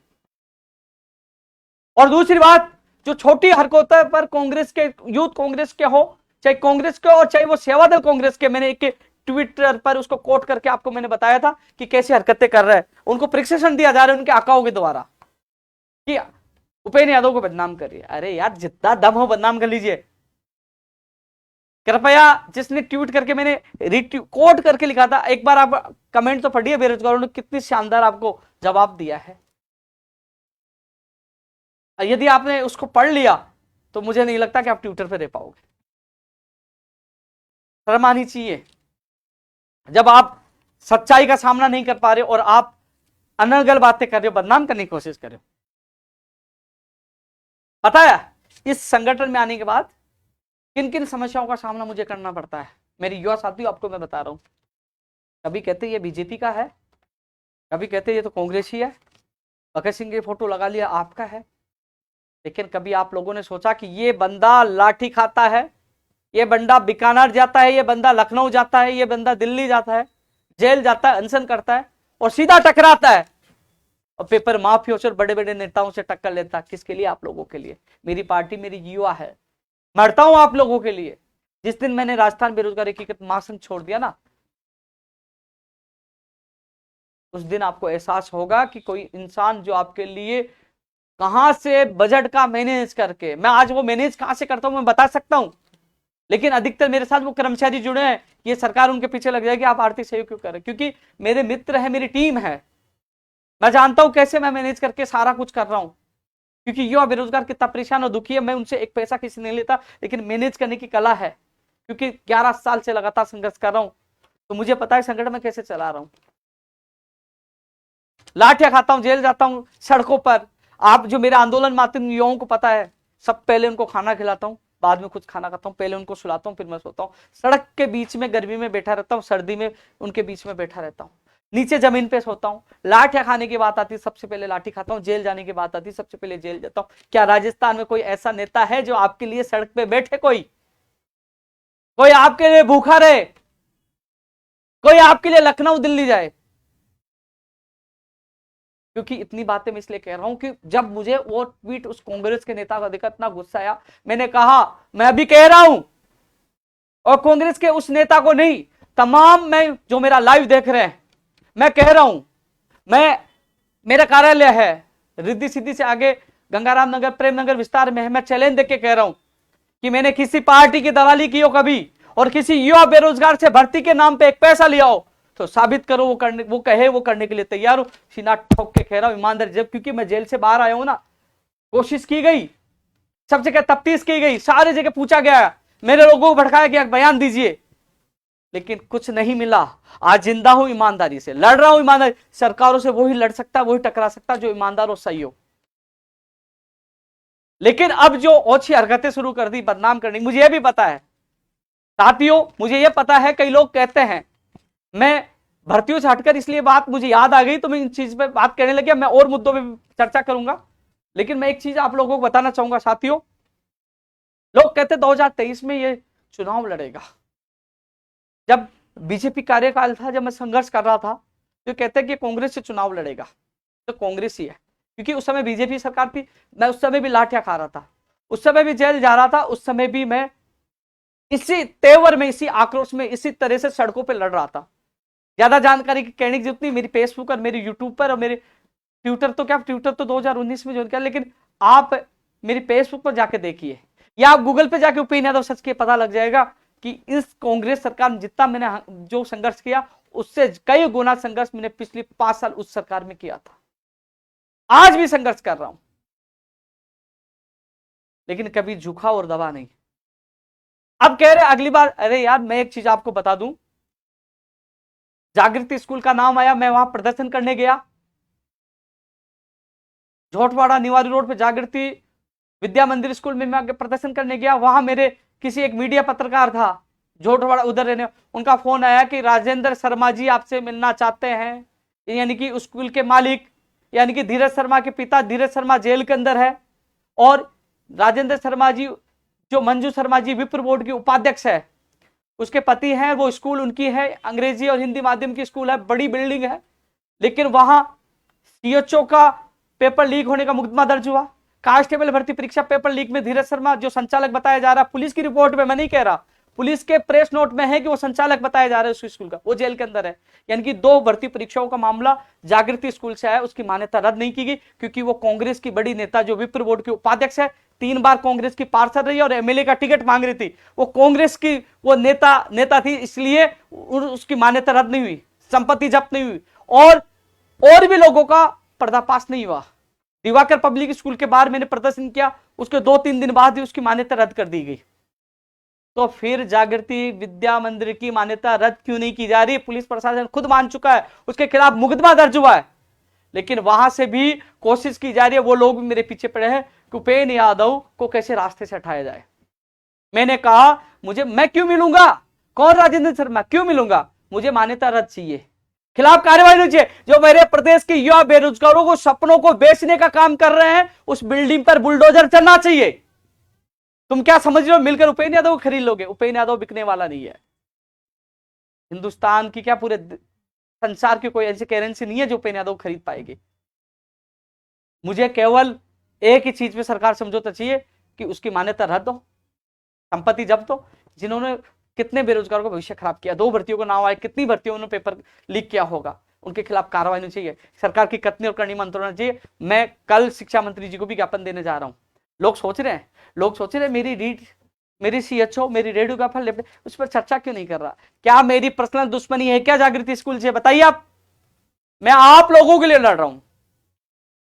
और दूसरी बात, जो छोटी हरकतों पर कांग्रेस के, यूथ कांग्रेस के हो, चाहे कांग्रेस के और चाहे वो सेवादल कांग्रेस के, मैंने एक ट्विटर पर उसको कोट करके आपको मैंने बताया था कि कैसी हरकतें कर रहे हैं, उनको प्रशिक्षण दिया जा रहा है उनके आकाओं के द्वारा कि उपेंद्र यादव को बदनाम करिए। अरे यार, जितना दम हो बदनाम कर लीजिए। कृपया, जिसने ट्वीट करके मैंने कोट करके लिखा था, एक बार आप कमेंट तो पढ़िए, बेरोजगारों ने कितनी शानदार आपको जवाब दिया है। यदि आपने उसको पढ़ लिया तो मुझे नहीं लगता कि आप ट्विटर पे रह पाओगे। शर्म आनी चाहिए जब आप सच्चाई का सामना नहीं कर पा रहे और आप अनर्गल बातें कर रहे हो, बदनाम करने की कोशिश कर रहे हो। पता है इस संगठन में आने के बाद किन किन समस्याओं का सामना मुझे करना पड़ता है। मेरी युवा साथियों, आपको मैं बता रहा हूं, कभी कहते ये बीजेपी का है, कभी कहते ये तो कांग्रेस ही है, भगत सिंह की फोटो लगा लिया आपका है। लेकिन कभी आप लोगों ने सोचा कि ये बंदा लाठी खाता है, ये बंदा बीकानेर जाता है, ये बंदा लखनऊ जाता है, ये बंदा दिल्ली जाता है, जेल जाता है, अनशन करता है और सीधा टकराता है और पेपर माफियों से, बड़े बड़े नेताओं से टक्कर लेता है। किसके लिए? आप लोगों के लिए। मेरी पार्टी मेरी युवा है, मरता हूं आप लोगों के लिए। जिस दिन मैंने राजस्थान बेरोजगार एकीकृत महासंघ छोड़ दिया ना, उस दिन आपको एहसास होगा कि कोई इंसान जो आपके लिए कहां से बजट का मैनेज करके, मैं आज वो मैनेज कहां से करता हूं मैं बता सकता हूं, लेकिन अधिकतर मेरे साथ वो कर्मचारी जुड़े हैं, ये सरकार उनके पीछे लग जाएगी आप आर्थिक सहयोग क्यों कर रहे, क्योंकि मेरे मित्र है, मेरी टीम है, मैं जानता हूं कैसे मैं मैनेज करके सारा कुछ कर रहा हूं। क्योंकि युवा बेरोजगार कितना परेशान और दुखी है, मैं उनसे एक पैसा किसी नहीं लेता, लेकिन मैनेज करने की कला है, क्योंकि 11 साल से लगातार संघर्ष कर रहा हूं, तो मुझे पता है संगठन में कैसे चला रहा हूं। लाठियां खाता हूं, जेल जाता हूं, सड़कों पर। आप जो मेरे आंदोलन में आते हैं युवाओं को पता है, सब पहले उनको खाना खिलाता हूं, बाद में कुछ खाना खाता हूं, पहले उनको सुलाता हूं, फिर मैं सोता हूं। सड़क के बीच में गर्मी में बैठा रहता हूं, सर्दी में उनके बीच में बैठा रहता हूं, नीचे जमीन पे सोता हूं। लाठियां खाने की बात आती है, सबसे पहले लाठी खाता हूं, जेल जाने की बात आती है, सबसे पहले जेल जाता हूं। क्या राजस्थान में कोई ऐसा नेता है जो आपके लिए सड़क पे बैठे? कोई आपके लिए भूखा रहे? कोई आपके लिए लखनऊ दिल्ली जाए? क्योंकि इतनी बातें मैं इसलिए कह रहा हूं कि जब मुझे वो ट्वीट उस कांग्रेस के नेता का देखा, इतना गुस्सा आया, मैंने कहा, मैं अभी कह रहा हूं, और कांग्रेस के उस नेता को नहीं, तमाम मैं जो मेरा लाइव देख रहे हैं, मैं कह रहा हूं, मेरा कार्यालय है रिद्धि सिद्धि से आगे गंगाराम नगर प्रेम नगर विस्तार में है, मैं चैलेंज देके कह रहा हूं कि मैंने किसी पार्टी की दलाली की हो कभी, और किसी युवा बेरोजगार से भर्ती के नाम पे एक पैसा लिया हो तो साबित करो, वो करने के लिए तैयार हो। सीना ठोक के कह रहा हूं ईमानदार, जब क्योंकि मैं जेल से बाहर आया हूं ना, कोशिश की गई, सब जगह तफ्तीश की गई, सारे जगह पूछा गया, मेरे लोगों को भड़काया गया, बयान दीजिए, लेकिन कुछ नहीं मिला। आज जिंदा हूं, ईमानदारी से लड़ रहा हूं, ईमानदारी। सरकारों से वही लड़ सकता, वही टकरा सकता जो ईमानदार और सही हो। लेकिन अब जो ओछी हरकतें शुरू कर दी बदनाम करने, मुझे यह भी पता है साथियों, मुझे यह पता है, कई लोग कहते हैं, मैं भर्तियों से हटकर इसलिए बात मुझे याद आ गई तो मैं इन चीज पे बात करने लगे, मैं और मुद्दों पे चर्चा करूंगा। लेकिन मैं एक चीज आप लोगों को बताना चाहूंगा साथियों, लोग कहते 2023 में ये चुनाव लड़ेगा। जब बीजेपी कार्यकाल था, जब मैं संघर्ष कर रहा था, तो कहते कि कांग्रेस से चुनाव लड़ेगा, तो कांग्रेस ही है, क्योंकि उस समय बीजेपी सरकार थी, मैं उस समय भी लाठियां खा रहा था, उस समय भी जेल जा रहा था, उस समय भी मैं इसी तेवर में, इसी आक्रोश में, इसी तरह से सड़कों पर लड़ रहा था। ज्यादा जानकारी कहने की जरूरत नहीं, मेरी फेसबुक और मेरे यूट्यूब पर और मेरे ट्विटर तो 2019 में ज्वाइन किया, लेकिन आप मेरी फेसबुक पर जाके देखिए, या आप गूगल पे जाके उपेंद्र यादव सर्च किए, पता लग जाएगा कि इस कांग्रेस सरकार में जितना मैंने जो संघर्ष किया, उससे कई गुना संघर्ष मैंने पिछले 5 साल उस सरकार में किया था। आज भी संघर्ष कर रहा हूं, लेकिन कभी झुका और दबा नहीं। अब कह रहे अगली बार, अरे यार मैं एक चीज आपको बता दूं, जागृति स्कूल का नाम आया, मैं वहां प्रदर्शन करने गया, झोटवाड़ा निवारी रोड पे जागृति विद्या मंदिर स्कूल में मैं प्रदर्शन करने गया। वहां मेरे किसी एक मीडिया पत्रकार था झोटवाड़ा उधर रहने, उनका फोन आया कि राजेंद्र शर्मा जी आपसे मिलना चाहते हैं, यानी कि स्कूल के मालिक, यानी कि धीरज शर्मा के पिता धीरज शर्मा जेल के अंदर है, और राजेंद्र शर्मा जी जो मंजू शर्मा जी विप्र बोर्ड के उपाध्यक्ष है, उसके पति हैं, वो स्कूल उनकी है, अंग्रेजी और हिंदी माध्यम की स्कूल है, बड़ी बिल्डिंग है, लेकिन वहां सीएचओ का पेपर लीक होने का मुकदमा दर्ज हुआ, कांस्टेबल भर्ती परीक्षा पेपर लीक में धीरज शर्मा जो संचालक बताया जा रहा है, पुलिस की रिपोर्ट में, मैं नहीं कह रहा, पुलिस के प्रेस नोट में है कि वो संचालक बताया जा रहा है उस स्कूल का, वो जेल के अंदर है। यानी कि 2 भर्ती परीक्षाओं का मामला जागृति स्कूल से है, उसकी मान्यता रद्द नहीं की गई, क्योंकि वो कांग्रेस की बड़ी नेता जो विप्र बोर्ड की उपाध्यक्ष है, 3 बार कांग्रेस की पार्षद रही और एमएलए का टिकट मांग रही थी, वो कांग्रेस की वो नेता थी, इसलिए उसकी मान्यता रद्द नहीं हुई, संपत्ति जब्त नहीं हुई, और भी लोगों का पर्दाफाश नहीं हुआ। दिवाकर पब्लिक स्कूल के बाहर मैंने प्रदर्शन किया, उसके 2-3 दिन बाद ही उसकी मान्यता रद्द कर दी गई। तो फिर जागृति विद्या मंदिर की मान्यता रद्द क्यों नहीं की जा रही? पुलिस प्रशासन खुद मान चुका है, उसके खिलाफ मुकदमा दर्ज हुआ है, लेकिन वहां से भी कोशिश की जा रही है। वो लोग भी मेरे पीछे पड़े हैं कि उपेंद्र यादव को कैसे रास्ते से हटाया जाए। मैंने कहा मैं क्यों मिलूंगा, कौन राजेंद्र शर्मा, क्यों मिलूंगा? मुझे मान्यता रद्द चाहिए, खिलाफ कार्रवाई होनी चाहिए। जो मेरे प्रदेश के युवा बेरोजगारों को सपनों को बेचने का काम कर रहे हैं, उस बिल्डिंग पर बुलडोजर चलना चाहिए। तुम क्या समझ रहे हो मिलकर उपेंद्र यादव को खरीद लोगे? उपेंद्र यादव बिकने वाला नहीं है। हिंदुस्तान की क्या पूरे संसार की कोई ऐसी करेंसी नहीं है जो उपेंद्र यादव खरीद पाएगी। मुझे केवल एक ही चीज में सरकार समझौता चाहिए कि उसकी मान्यता रद्द हो, संपत्ति जब्त हो। जिन्होंने कितने बेरोजगारों का भविष्य खराब किया, 2 भर्तियों को नाम आए, कितनी भर्तियों ने पेपर लीक किया होगा, उनके खिलाफ कार्रवाई होनी चाहिए। सरकार की कथनी और करनी मंत्र होना चाहिए। मैं कल शिक्षा मंत्री जी को भी ज्ञापन देने जा रहा हूं। लोग सोच रहे हैं मेरी सीएचओ, मेरी रेडियो का फल, उस पर चर्चा क्यों नहीं कर रहा? क्या मेरी पर्सनल दुश्मनी है क्या जागृति स्कूल से? बताइए आप। मैं आप लोगों के लिए लड़ रहा हूं।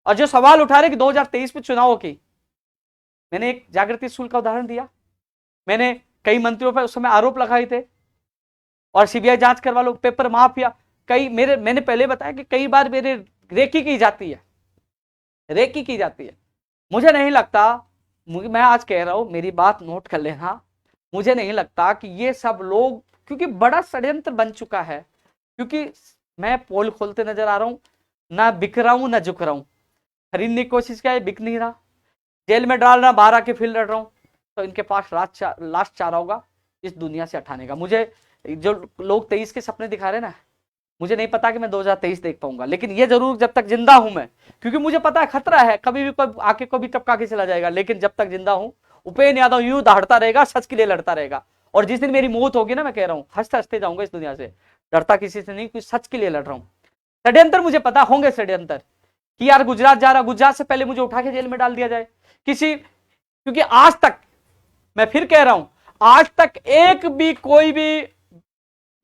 और जो सवाल उठा रहे कि 2023 में चुनाव की, मैंने एक जागृति स्कूल का उदाहरण दिया, मैंने कई मंत्रियों पर उस समय आरोप लगाए थे और सीबीआई जांच करवा लो, पेपर माफिया। मैंने पहले बताया कि कई बार मेरे रेकी की जाती है। मुझे नहीं लगता, मैं आज कह रहा हूं, मेरी बात नोट कर लेना, मुझे नहीं लगता कि ये सब लोग, क्योंकि बड़ा षड्यंत्र बन चुका है, क्योंकि मैं पोल खोलते नजर आ रहा हूं, ना बिक रहा हूं ना झुक रहा हूं। खरीदने की कोशिश किया, बिक नहीं रहा, जेल में डाल रहा, 12 के फील्ड लड़ रहा हूं, तो इनके पास लास्ट चारा होगा इस दुनिया से हटाने का। मुझे जो लोग 23 के सपने दिखा रहे ना, मुझे नहीं पता कि मैं 2023 देख पाऊंगा, लेकिन ये जरूर जब तक जिंदा हूं मैं, क्योंकि मुझे पता है खतरा है, कभी भी कोई आके कभी टपका के चला जाएगा, लेकिन जब तक जिंदा हूं उपेंद्र यादव यूं दहाड़ता रहेगा, सच के लिए लड़ता रहेगा। और जिस दिन मेरी मौत होगी ना, मैं कह रहा हूं, हंसते हंसते जाऊंगा इस दुनिया से, डरता किसी से नहीं, कुछ सच के लिए लड़ रहा हूं। षड्यंत्र मुझे पता होंगे, षड्यंत्र कि यार गुजरात जा रहा, गुजरात से पहले मुझे उठा के जेल में डाल दिया जाए क्योंकि आज तक, मैं फिर कह रहा हूं, आज तक एक भी कोई भी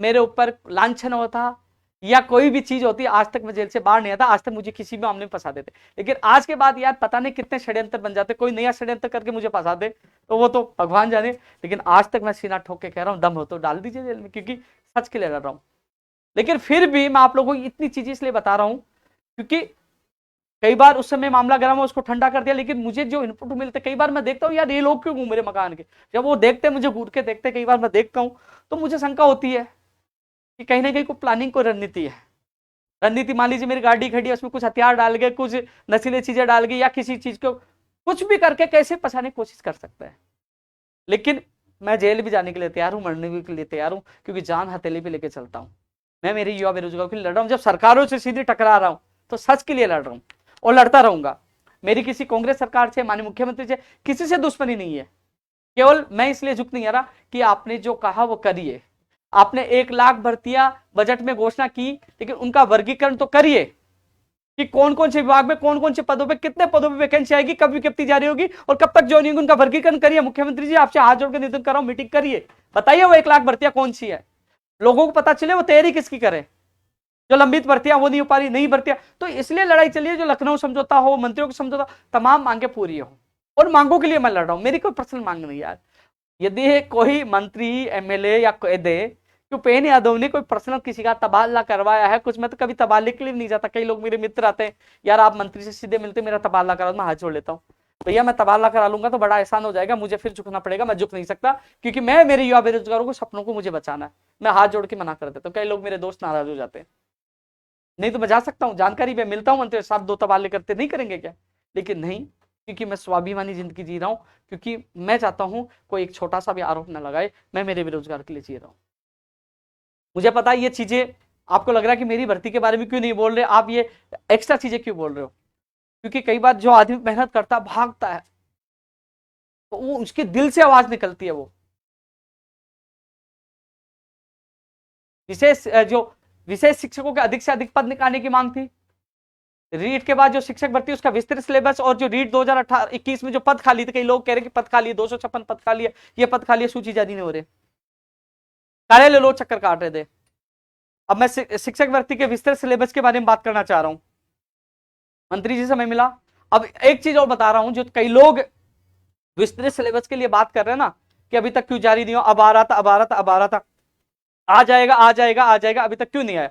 मेरे ऊपर लांछन होता या कोई भी चीज होती, आज तक मैं जेल से बाहर नहीं आता, आज तक मुझे किसी भी मामले में फंसा देते। लेकिन आज के बाद यार पता नहीं कितने षड्यंत्र बन जाते, कोई नया षड्यंत्र करके मुझे फंसा दे तो वो तो भगवान जाने। लेकिन आज तक मैं सीना ठोक के कह रहा हूं, दम हो तो डाल दीजिए जेल में, क्योंकि सच के लिए लड़ रहा हूं। लेकिन फिर भी मैं आप लोगों को इतनी चीजें इसलिए बता रहा हूं क्योंकि कई बार उस समय मामला गर्म हो, उसको ठंडा कर दिया, लेकिन मुझे जो इनपुट मिलते, कई बार मैं देखता हूँ यार ये लोग क्यों घूम रहे मकान के, जब वो देखते मुझे घूर के देखते, कई बार मैं देखता हूँ तो मुझे शंका होती है कि कहीं ना कहीं कोई प्लानिंग, कोई रणनीति है। रणनीति, मान लीजिए मेरी गाड़ी खड़ी है, उसमें कुछ हथियार डाल गए, कुछ नशीली चीजें डाल गई, या किसी चीज को कुछ भी करके कैसे फंसाने की कोशिश कर सकते हैं। लेकिन मैं जेल भी जाने के लिए तैयार हूँ, मरने के लिए तैयार हूँ, क्योंकि जान हथेली पे लेके चलता हूँ। मैं मेरी युवा बेरोजगारों के लिए लड़ रहा हूँ। जब सरकारों से सीधे टकरा रहा हूँ तो सच के लिए लड़ रहा हूँ और लड़ता रहूंगा। मेरी किसी कांग्रेस सरकार से, माननीय मुख्यमंत्री से, किसी से दुश्मनी नहीं है। केवल मैं इसलिए झुक नहीं आ रहा कि आपने जो कहा वो करिए। आपने 1 लाख भर्तियां बजट में घोषणा की, लेकिन उनका वर्गीकरण तो करिए कि कौन कौन से विभाग में, कौन कौन से पदों पे, कितने पदों पे वैकेंसी आएगी, कब विज्ञप्ति जारी होगी और कब तक ज्वाइनिंग, उनका वर्गीकरण करिए। मुख्यमंत्री जी आपसे हाथ जोड़ के निवेदन कर रहा हूं, मीटिंग करिए, बताइए वो 1 लाख भर्तियां कौन सी है, लोगों को पता चले वो तैयारी किसकी करे। जो लंबित भर्तियां वो नहीं हो पा रही, नई भर्तियां, तो इसलिए लड़ाई चलिए, जो लखनऊ समझौता हो, मंत्रियों का समझौता, तमाम मांगे पूरी हो। और मांगों के लिए मैं लड़ रहा हूं, मेरी कोई पर्सनल मांग नहीं यार। यदि कोई मंत्री, एमएलए या कह दे कि उपेंद्र यादव ने कोई पर्सनल किसी का तबादला करवाया है कुछ, मैं तो कभी तबादले के लिए नहीं जाता। कई लोग मेरे मित्र आते हैं, यार आप मंत्री से सीधे मिलते, मेरा तबादला करा, मैं हाथ जोड़ लेता हूँ, भैया मैं तबादला करा लूंगा तो बड़ा एहसान हो जाएगा, मुझे फिर झुकना पड़ेगा, मैं झुक नहीं सकता, क्योंकि मैं मेरे युवा बेरोजगारों को, सपनों को मुझे बचाना है। मैं हाथ जोड़ के मना कर देता हूँ। कई लोग मेरे दोस्त नाराज हो जाते हैं, नहीं तो मैं जा सकता हूँ, जानकारी में मिलता हूँ मंत्री साहब, 2 तबादले करते, नहीं करेंगे क्या? लेकिन नहीं, क्योंकि मैं स्वाभिमानी जिंदगी जी रहा हूँ, क्योंकि मैं चाहता हूँ कोई एक छोटा सा भी आरोप न लगाए, मैं मेरे बेरोजगार के लिए जी रहा हूँ। मुझे पता है ये चीजें आपको लग रहा है कि मेरी भर्ती के बारे में क्यों नहीं बोल रहे आप, ये एक्स्ट्रा चीजें क्यों बोल रहे हो। क्योंकि कई बार जो आदमी मेहनत करता है भागता है तो वो उसके दिल से आवाज निकलती है। वो विशेष जो विशेष शिक्षकों के अधिक से अधिक पद निकालने की मांग थी। रीट के बाद जो शिक्षक भर्ती उसका विस्तृत सिलेबस, और जो रीट 2018-21 में जो पद खाली थे, कई लोग कह रहे कि पद खाली है, 256 पद खाली है, ये पद खाली है, सूची जारी नहीं हो रहे, कार्यालय लोग चक्कर काट रहे थे। अब मैं शिक्षक भर्ती के विस्तृत सिलेबस के बारे में बात करना चाह रहा हूं। मंत्री जी से मैं मिला। अब एक चीज और बता रहा हूं, जो कई लोग विस्तृत सिलेबस के लिए बात कर रहे हैं ना कि अभी तक क्यों जारी नहीं हो, अब आ रहा था, अब आ रहा था, अब आ रहा था, आ जाएगा आ जाएगा आ जाएगा, अभी तक क्यों नहीं आया,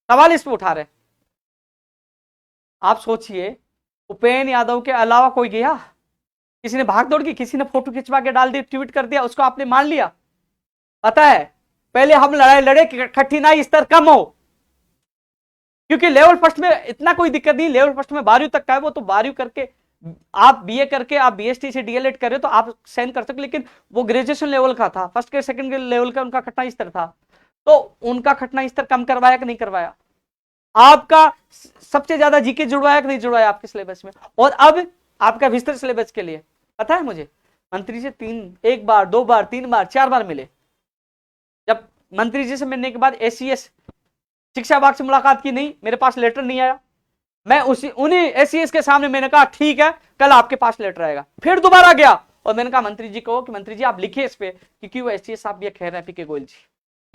सवाल इस पर उठा रहे। आप सोचिए, उपेंद्र यादव के अलावा कोई गया? किसी ने भाग दौड़ की, किसी ने फोटो खिंचवा के डाल दी, ट्वीट कर दिया, उसको आपने मान लिया? पता है पहले हम लड़ाई लड़े कि कठिनाई स्तर कम हो, क्योंकि लेवल फर्स्ट में इतना कोई दिक्कत नहीं, लेवल फर्स्ट में 12वीं तक का है, वो तो 12वीं करके आप बीए करके आप बीएसटी से डीएलएड कर रहे हो तो आप साइन कर सकते, लेकिन वो ग्रेजुएशन लेवल का था, फर्स्ट के सेकंड के लेवल का उनका कठिनाई स्तर था, तो उनका कठिनाई स्तर कम करवाया कि नहीं करवाया? आपका सबसे ज्यादा जीके जुड़वाया कि नहीं जुड़वाया आपके सिलेबस में? और अब आपका विस्तृत सिलेबस के लिए पता है, मुझे मंत्री जी एक बार, 2 बार, 3 बार, 4 बार मिले। जब मंत्री जी से मिलने के बाद एसीएस शिक्षा विभाग से मुलाकात की, नहीं, मेरे पास लेटर नहीं आया। मैं उन्हीं एसीएस के सामने मैंने कहा ठीक है, कल आपके पास लेटर आएगा। फिर दोबारा गया और मैंने कहा मंत्री जी को कि मंत्री जी आप लिखिए इस पे, क्योंकि वो एसीएस साहब ये कह रहे हैं पीके गोयल जी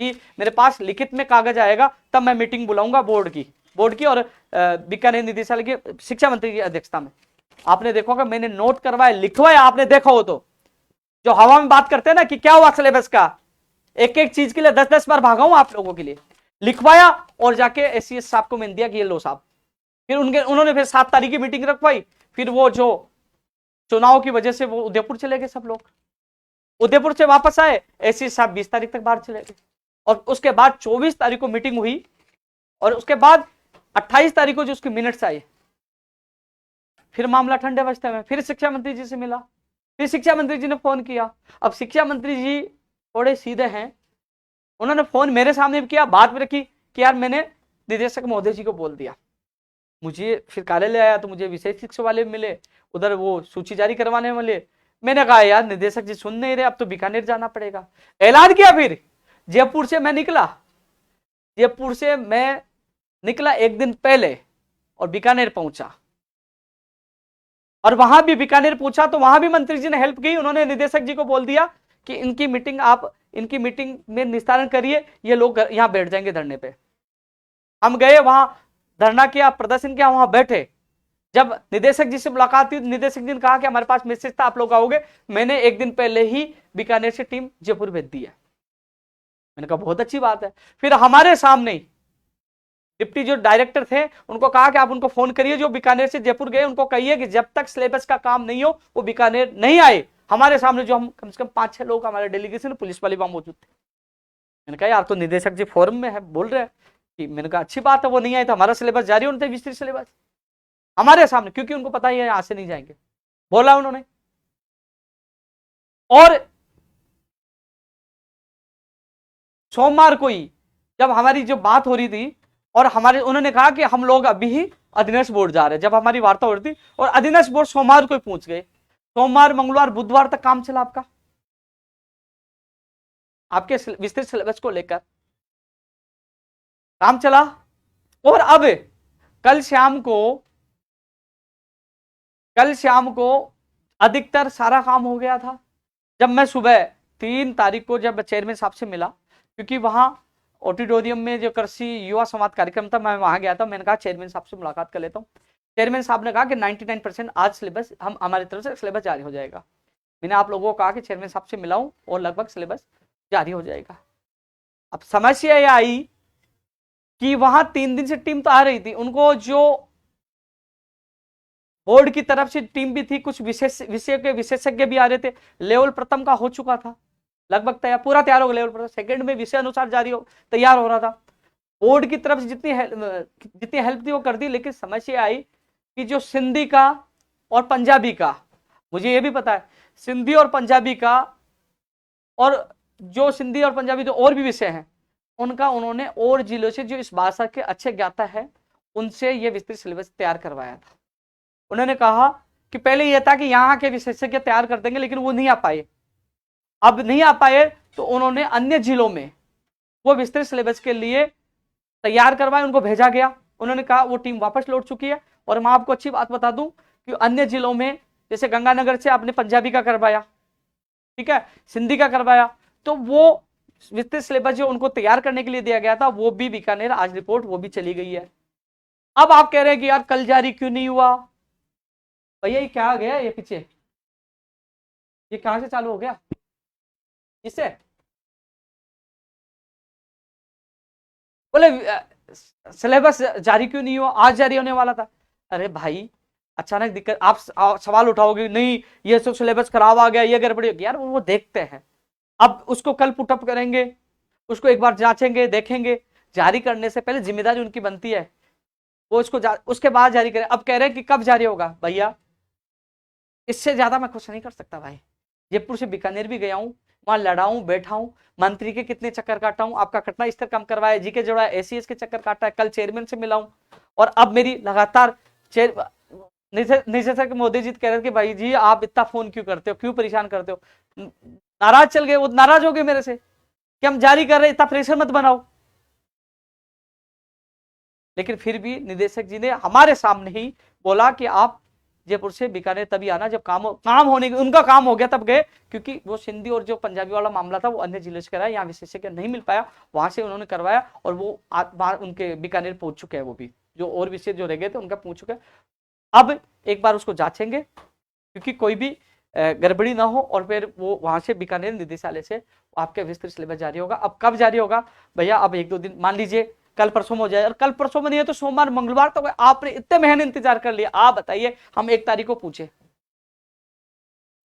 कि मेरे पास लिखित में कागज आएगा तब मैं मीटिंग बुलाऊंगा बोर्ड की और बीकानेर निदेशालय की शिक्षा मंत्री की अध्यक्षता में। आपने देखो कि मैंने नोट करवाया, लिखवाया, आपने देखा हो तो। जो हवा में बात करते हैं ना कि क्या हुआ सिलेबस का, एक एक चीज के लिए 10-10 बार भागा हूं आप लोगों के लिए, लिखवाया और जाके एसीएस साहब को मैंने दिया कि ये लो साहब। फिर उन्होंने फिर 7 तारीख की मीटिंग रखवाई। फिर वो जो चुनाव की वजह से वो उदयपुर चले गए, सब लोग उदयपुर से वापस आए, एसीएस साहब 20 तारीख तक बाहर चले गए, और उसके बाद 24 तारीख को मीटिंग हुई, और उसके बाद 28 तारीख को जो उसके मिनट्स आए, फिर मामला ठंडे अवस्था में। फिर शिक्षा मंत्री जी से मिला, फिर शिक्षा मंत्री जी ने फोन किया। अब शिक्षा मंत्री जी थोड़े सीधे हैं, उन्होंने फोन मेरे सामने भी किया, बात भी रखी कि यार मैंने निदेशक महोदय जी को बोल दिया। मुझे फिर कार्यालय आया तो मुझे विशेष शिक्षा वाले मिले, उधर वो सूची जारी करवाने वाले। मैंने कहा यार निदेशक जी सुन नहीं रहे, अब तो बीकानेर जाना पड़ेगा। ऐलान किया। फिर जयपुर से मैं निकला 1 दिन पहले और बीकानेर पहुंचा, और वहां भी बीकानेर पूछा तो वहां भी मंत्री जी ने हेल्प की। उन्होंने निदेशक जी को बोल दिया कि इनकी मीटिंग में निस्तारण करिए, ये लोग यहां बैठ जाएंगे धरने पे। हम गए वहां, धरना किया, प्रदर्शन किया, वहां बैठे। जब निदेशक जी से मुलाकात हुई, निदेशक जी ने कहा कि हमारे पास मैसेज था आप लोग आओगे, मैंने 1 दिन पहले ही बीकानेर से टीम जयपुर भेज दी है। मैंने कहा बहुत अच्छी बात है। फिर हमारे सामने डिप्टी जो डायरेक्टर थे उनको कहा कि आप उनको फोन करिए जो बीकानेर से जयपुर गए, उनको कहिए कि जब तक सिलेबस का काम नहीं हो वो बीकानेर नहीं आए। हमारे सामने जो हम कम से कम 5-6 लोग हमारे डेलीगेशन, पुलिस वाले वहां मौजूद थे। मैंने कहा यार तो निदेशक जी फोरम में है, बोल रहे हैं कि, मैंने कहा अच्छी बात है, वो नहीं आए तो हमारा सिलेबस जारी होना चाहिए, विस्तृत सिलेबस हमारे सामने, क्योंकि उनको पता ही है यहां से नहीं जाएंगे, बोला उन्होंने। और सोमवार को ही जब हमारी जो बात हो रही थी और उन्होंने कहा कि हम लोग अभी ही अधीनस्थ बोर्ड जा रहे हैं, जब हमारी वार्ता हो रही थी, और अधीनस्थ बोर्ड सोमवार को ही पहुंच गए। सोमवार, मंगलवार, बुधवार तक काम चला आपके विस्तृत सिलेबस को लेकर काम चला। और अब कल शाम को अधिकतर सारा काम हो गया था। जब मैं सुबह 3 तारीख को जब चेयरमैन साहब से मिला, क्योंकि वहां ऑडिटोरियम में जो कृषि युवा संवाद कार्यक्रम था, मैं वहां गया था, मैंने कहा चेयरमैन साहब से मुलाकात कर लेता हूँ। चेयरमैन साहब ने कहा कि 99% आज सिलेबस हमारी तरफ से सिलेबस जारी हो जाएगा। मैंने आप लोगों को कहा कि चेयरमैन साहब से मिलाऊं और लगभग सिलेबस जारी हो जाएगा। अब समस्या यह आई कि वहां 3 दिन से टीम तो आ रही थी, उनको जो बोर्ड की तरफ से टीम भी थी, कुछ विषय के विशेषज्ञ भी आ रहे थे। लेवल प्रथम का हो चुका था, लगभग पूरा तैयार हो गया। लेवल प्रथम सेकंड में विषय अनुसार तैयार हो रहा था। बोर्ड की तरफ से जितनी हेल्प थी वो कर दी, लेकिन समस्या आई कि जो सिंधी का और पंजाबी का, मुझे ये भी पता है सिंधी और पंजाबी का, और जो सिंधी और पंजाबी जो और भी विषय हैं उनका उन्होंने और जिलों से जो इस भाषा के अच्छे ज्ञाता है उनसे ये विस्तृत सिलेबस तैयार करवाया था। उन्होंने कहा कि पहले यह था कि यहाँ के विशेषज्ञ तैयार कर देंगे, लेकिन वो नहीं आ पाए। अब नहीं आ पाए तो उन्होंने अन्य जिलों में वो विस्तृत सिलेबस के लिए तैयार करवाए, उनको भेजा गया। उन्होंने कहा वो टीम वापस लौट चुकी है। और मैं आपको अच्छी बात बता दूं कि अन्य जिलों में जैसे गंगानगर से आपने पंजाबी का करवाया, ठीक है, सिंधी का करवाया, तो वो विस्तृत सिलेबस जो उनको तैयार करने के लिए दिया गया था वो भी बीकानेर, आज रिपोर्ट वो भी चली गई है। अब आप कह रहे हैं कि यार कल जारी क्यों नहीं हुआ? भैया ये क्या आ गया, ये पीछे ये कहां से चालू हो गया इससे? बोले सिलेबस जारी क्यों नहीं हुआ, आज जारी होने वाला था। अरे भाई अचानक दिक्कत, आप सवाल उठाओगे नहीं ये सब सिलेबस खराब आ गया, ये गड़बड़ी हो गई। यार वो देखते हैं, अब उसको कल पुटअप करेंगे, उसको एक बार जांचेंगे, देखेंगे। जारी करने से पहले जिम्मेदारी उनकी बनती है, वो इसको उसके बाद जारी करें। अब कह रहे हैं कि कब जारी होगा? भैया इससे ज्यादा मैं कुछ नहीं कर सकता भाई। जयपुर से बीकानेर भी गया हूँ, वहां लड़ा हूं, बैठा हूं, मंत्री के कितने चक्कर काटा हूं, आपका घटना स्तर कम करवाया, जीके जोड़ा, एसीएस के चक्कर काटा है, कल चेयरमैन से मिला हूं। और अब मेरी लगातार निदेशक मोदी जी कह रहे थे कि भाई जी आप इतना फोन क्यों करते हो, क्यों परेशान करते हो? नाराज चल गए, वो नाराज हो गए मेरे से कि हम जारी कर रहे, इतना प्रेशर मत बनाओ। लेकिन फिर भी निदेशक जी ने हमारे सामने ही बोला कि आप जयपुर से बीकानेर तभी आना जब काम होने, उनका काम हो गया तब गए, क्योंकि वो सिंधी और जो पंजाबी वाला मामला था वो अन्य जिले से कराया, यहाँ विशेषज्ञ नहीं मिल पाया, वहां से उन्होंने करवाया और वो उनके बीकानेर पहुंच चुके हैं। वो भी जो और विषय जो रह गए थे उनका पहुंच चुके हैं। अब एक बार उसको जांचेंगे क्योंकि कोई भी गड़बड़ी ना हो, और फिर वो वहां से बीकानेर निदेशालय से आपके विस्तृत सिलेबस जारी होगा। अब कब जारी होगा भैया? अब 1-2 दिन, मान लीजिए कल परसों में हो जाए, और कल परसों में नहीं है तो सोमवार मंगलवार तक। तो आपने इतने महीने इंतजार कर लिया, आप बताइए हम 1 तारीख को पूछे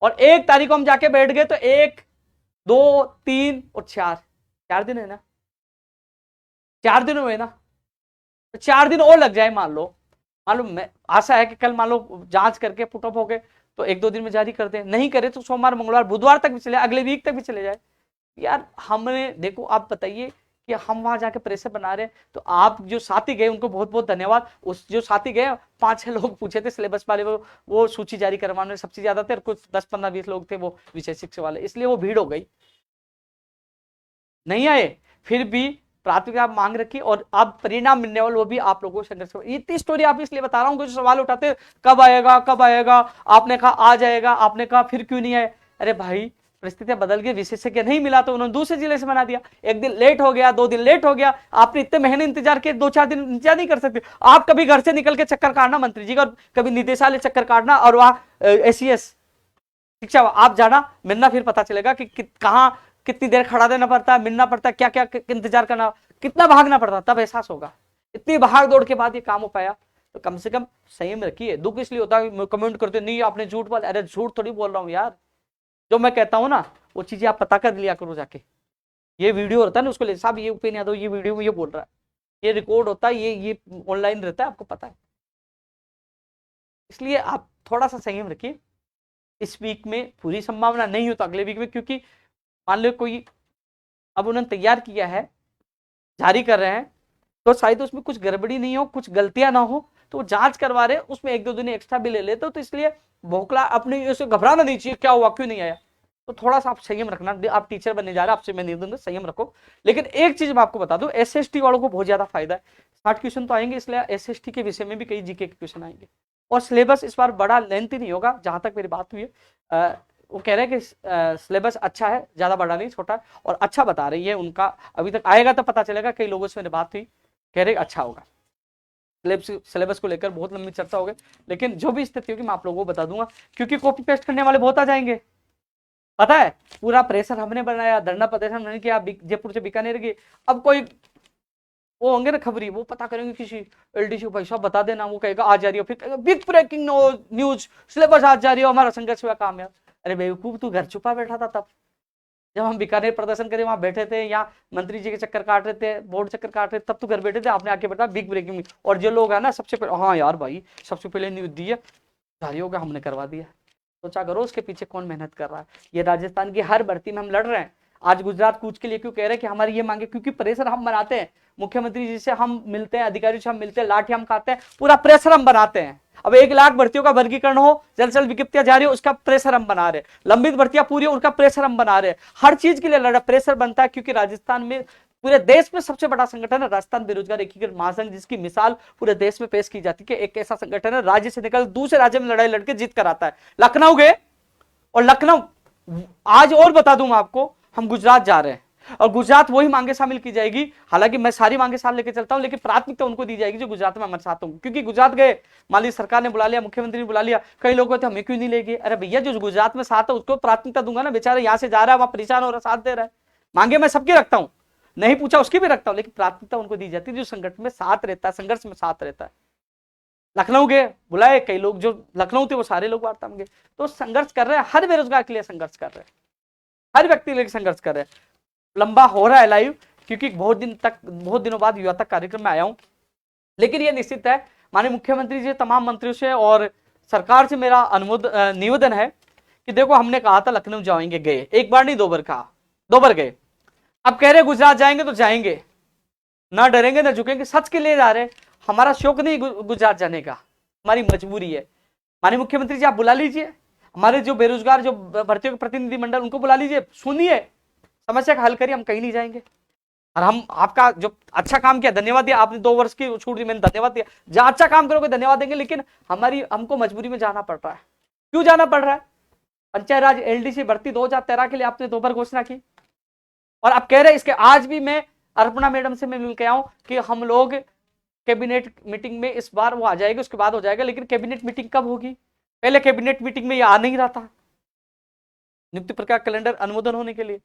और 1 तारीख को हम जाके बैठ गए तो 1, 2, 3 और 4 दिन है ना, 4 दिन हुए ना, तो 4 दिन और लग जाए। मान लो मैं आशा है कि कल मान लो जांच करके पुटअप हो गए तो 1-2 दिन में जारी कर दें, नहीं करे तो सोमवार मंगलवार बुधवार तक भी चले, अगले वीक तक भी चले जाए। यार हमने देखो, आप बताइए कि हम वहां जाके प्रेशर बना रहे हैं, तो आप जो साथी गए उनको बहुत बहुत धन्यवाद। उस जो साथी गए 5-6 लोग पूछे थे सिलेबस वाले, वो सूची जारी करवाने में सबसे ज्यादा थे, और कुछ 10-15-20 लोग थे वो विषय शिक्षा वाले, इसलिए वो भीड़ हो गई, नहीं आए। फिर भी प्राथमिकता आप मांग रखी और अब परिणाम मिलने वाले वो भी आप लोगों को संघर्ष। इतनी स्टोरी आप इसलिए बता रहा हूँ कि सवाल उठाते कब आएगा कब आएगा, आपने कहा आ जाएगा, आपने कहा फिर क्यों नहीं आए। अरे भाई परिस्थितियां बदल गई, विशेषज्ञ नहीं मिला तो उन्होंने दूसरे जिले से बना दिया। 1 दिन लेट हो गया, 2 दिन लेट हो गया, आपने इतने महीने इंतजार किए, 2-4 दिन इंतजार नहीं कर सकते आप? कभी घर से निकल के चक्कर काटना मंत्री जी का, कभी निदेशालय चक्कर काटना, और वहां एसीएस शिक्षा आप जाना मिलना, फिर पता चलेगा कि कहां कितनी देर खड़ा देना पड़ता है, मिलना पड़ता है, क्या क्या इंतजार करना, कितना भागना पड़ता, तब एहसास होगा। इतनी भाग दौड़ के बाद ये काम हो पाया, तो कम से कम संयम रखिए। दुख इसलिए होता है कमेंट करते नहीं आपने झूठ बोला, अरे झूठ थोड़ी बोल रहा हूँ यार, जो मैं कहता हूँ ना वो चीजें आप पता कर लिया करो जाके। ये वीडियो रहता है ना, उसको ले साहब ये उपेन यादव ये वीडियो में ये बोल रहा है, ये रिकॉर्ड होता है, ये ऑनलाइन रहता है, आपको पता है। इसलिए आप थोड़ा सा संयम रखिए। इस वीक में पूरी संभावना नहीं हो तो अगले वीक में, क्योंकि मान लो कोई अब उन्होंने तैयार किया है, जारी कर रहे हैं, तो शायद उसमें कुछ गड़बड़ी नहीं हो, कुछ गलतियां ना हो, तो जांच करवा रहे हैं, उसमें 1-2 दिन एक्स्ट्रा भी ले लेते तो इसलिए भोखला अपने ऐसे घबराना नहीं चाहिए, क्या हुआ क्यों नहीं आया। तो थोड़ा सा आप संयम रखना, आप टीचर बनने जा रहे हैं, आपसे मैं नहीं दूंगा, संयम रखो। लेकिन एक चीज मैं आपको बता दूं, एसएसटी वालों को बहुत ज्यादा फायदा है, 60 क्वेश्चन तो आएंगे, इसलिए एसएसटी के विषय में भी कई जीके के क्वेश्चन आएंगे। और सिलेबस इस बार बड़ा लेंथी नहीं होगा, जहां तक मेरी बात हुई है। वो कह रहे हैं कि सिलेबस अच्छा है, ज्यादा बड़ा नहीं छोटा है, और अच्छा बता रही है उनका। अभी तक आएगा तो पता चलेगा, कई लोगों से मेरी बात हुई, कह रहे अच्छा होगा। सिलेबस को लेकर बहुत लंबी चर्चा हो गई, लेकिन जो भी स्थिति होगी मैं आप लोगों को बता दूंगा, क्योंकि कॉपी पेस्ट करने वाले बहुत आ जाएंगे। पता है पूरा प्रेशर हमने बनाया, धरना प्रदर्शन हमने किया, जयपुर से बीकानेर की। अब कोई वो होंगे ना खबरी, वो पता करेंगे किसी एलडीसी भाई साहब बता देना, वो कहेगा आज जा रही हो, फिर बिग ब्रेकिंग न्यूज सिलेबस आज जा रही हो, हमारा संघर्ष हुआ कामयाब। अरे बेवकूफ, तू घर छुपा बैठा था तब जब हम बीकानेर प्रदर्शन करे, वहां बैठे थे, या मंत्री जी के चक्कर काट रहे थे, बोर्ड चक्कर काट रहे थे, तब तो घर बैठे थे, आपने आके बैठा बिग ब्रेकिंग। और जो लोग है ना सबसे पहले, हाँ यार भाई सबसे पहले न्यूज दी है, जारी होगा, हमने करवा दिया। सोचा करो उसके पीछे कौन मेहनत कर रहा है। ये राजस्थान की हर भर्ती में हम लड़ रहे हैं। आज गुजरात कूच के लिए क्यों कह रहे हैं कि हमारी ये मांगे, क्योंकि प्रेशर हम बनाते हैं, मुख्यमंत्री जी से हम मिलते हैं, अधिकारियों से हम मिलते हैं, लाठी हम खाते हैं, पूरा प्रेशर हम बनाते हैं। अब 1 लाख भर्तियों का वर्गीकरण हो, जल्द से जल्द विज्ञप्तियां जारी हो, उसका प्रेशर हम बना रहे, लंबित भर्तियां पूरी हो, उनका प्रेशर हम बना रहे, हर चीज के लिए लड़ा प्रेशर बनता है, क्योंकि राजस्थान में पूरे देश में सबसे बड़ा संगठन है राजस्थान बेरोजगार एकीकृत महासंघ, जिसकी मिसाल पूरे देश में पेश की जाती है कि एक ऐसा संगठन है राज्य से निकल दूसरे राज्य में लड़ाई लड़के जीत कर आता है। लखनऊ गए, और लखनऊ आज और बता दूं आपको, हम गुजरात जा रहे हैं और गुजरात वही मांगे शामिल की जाएगी, हालांकि मैं सारी मांगे साथ लेके चलता हूं, लेकिन प्राथमिकता उनको दी जाएगी जो गुजरात में हमारे साथ होंगे, क्योंकि गुजरात गए, मान ली सरकार ने बुला लिया, मुख्यमंत्री ने बुला लिया, कई लोग कहते हमें क्यों नहीं ले गए, अरे भैया जो गुजरात में साथ है उसको प्राथमिकता दूंगा ना, बेचारा यहां से जा रहा है वहां परेशान हो रहा है, साथ दे रहा है, मांगे मैं सबकी रखता हूं, नहीं पूछा उसकी भी रखता हूं, लेकिन प्राथमिकता उनको दी जाती है जो संगठन में साथ रहता है, संघर्ष में साथ रहता है। लखनऊ गए, बुलाए, कई लोग जो लखनऊ थे वो सारे लोग वार्ता में गए, तो संघर्ष कर रहे हैं, हर बेरोजगार के लिए संघर्ष कर रहे हैं, हर व्यक्ति के लिए संघर्ष कर रहे हैं। लंबा हो रहा है लाइव, क्योंकि बहुत दिनों बाद युवा तक कार्यक्रम में आया हूं, लेकिन यह निश्चित है माननीय मुख्यमंत्री जी, तमाम मंत्रियों से और सरकार से मेरा निवेदन है कि देखो, हमने कहा था लखनऊ जाएंगे, गए, एक बार नहीं 2 बार कहा, 2 बार गए, अब कह रहे गुजरात जाएंगे तो जाएंगे, ना डरेंगे ना झुकेंगे, सच के लिए जा रहे, हमारा शौक नहीं गुजरात जाने का, हमारी मजबूरी है। माननीय मुख्यमंत्री जी आप बुला लीजिए, हमारे जो बेरोजगार जो भर्तियों के प्रतिनिधि मंडल उनको बुला लीजिए, सुनिए, समस्या का हल करिए, हम कहीं नहीं जाएंगे। और हम आपका जो अच्छा काम किया, धन्यवाद दिया आपने, 2 वर्ष की छूट दी, मैंने धन्यवाद दिया, जहां अच्छा काम करोगे धन्यवाद देंगे, लेकिन हमको मजबूरी में जाना पड़ रहा है। क्यों जाना पड़ रहा है? पंचायत राज एलडीसी भर्ती 2013 के लिए आपने 2 बार घोषणा की, और अब कह रहे इसके, आज भी मैं अर्पणा मैडम से मैं मिल के आऊं कि हम लोग कैबिनेट मीटिंग में इस बार वो आ जाएगी, उसके बाद हो जाएगा, लेकिन कैबिनेट मीटिंग कब होगी? पहले कैबिनेट मीटिंग में ये आ नहीं रहा था, नियुक्ति प्रक्रिया कैलेंडर अनुमोदन होने के लिए,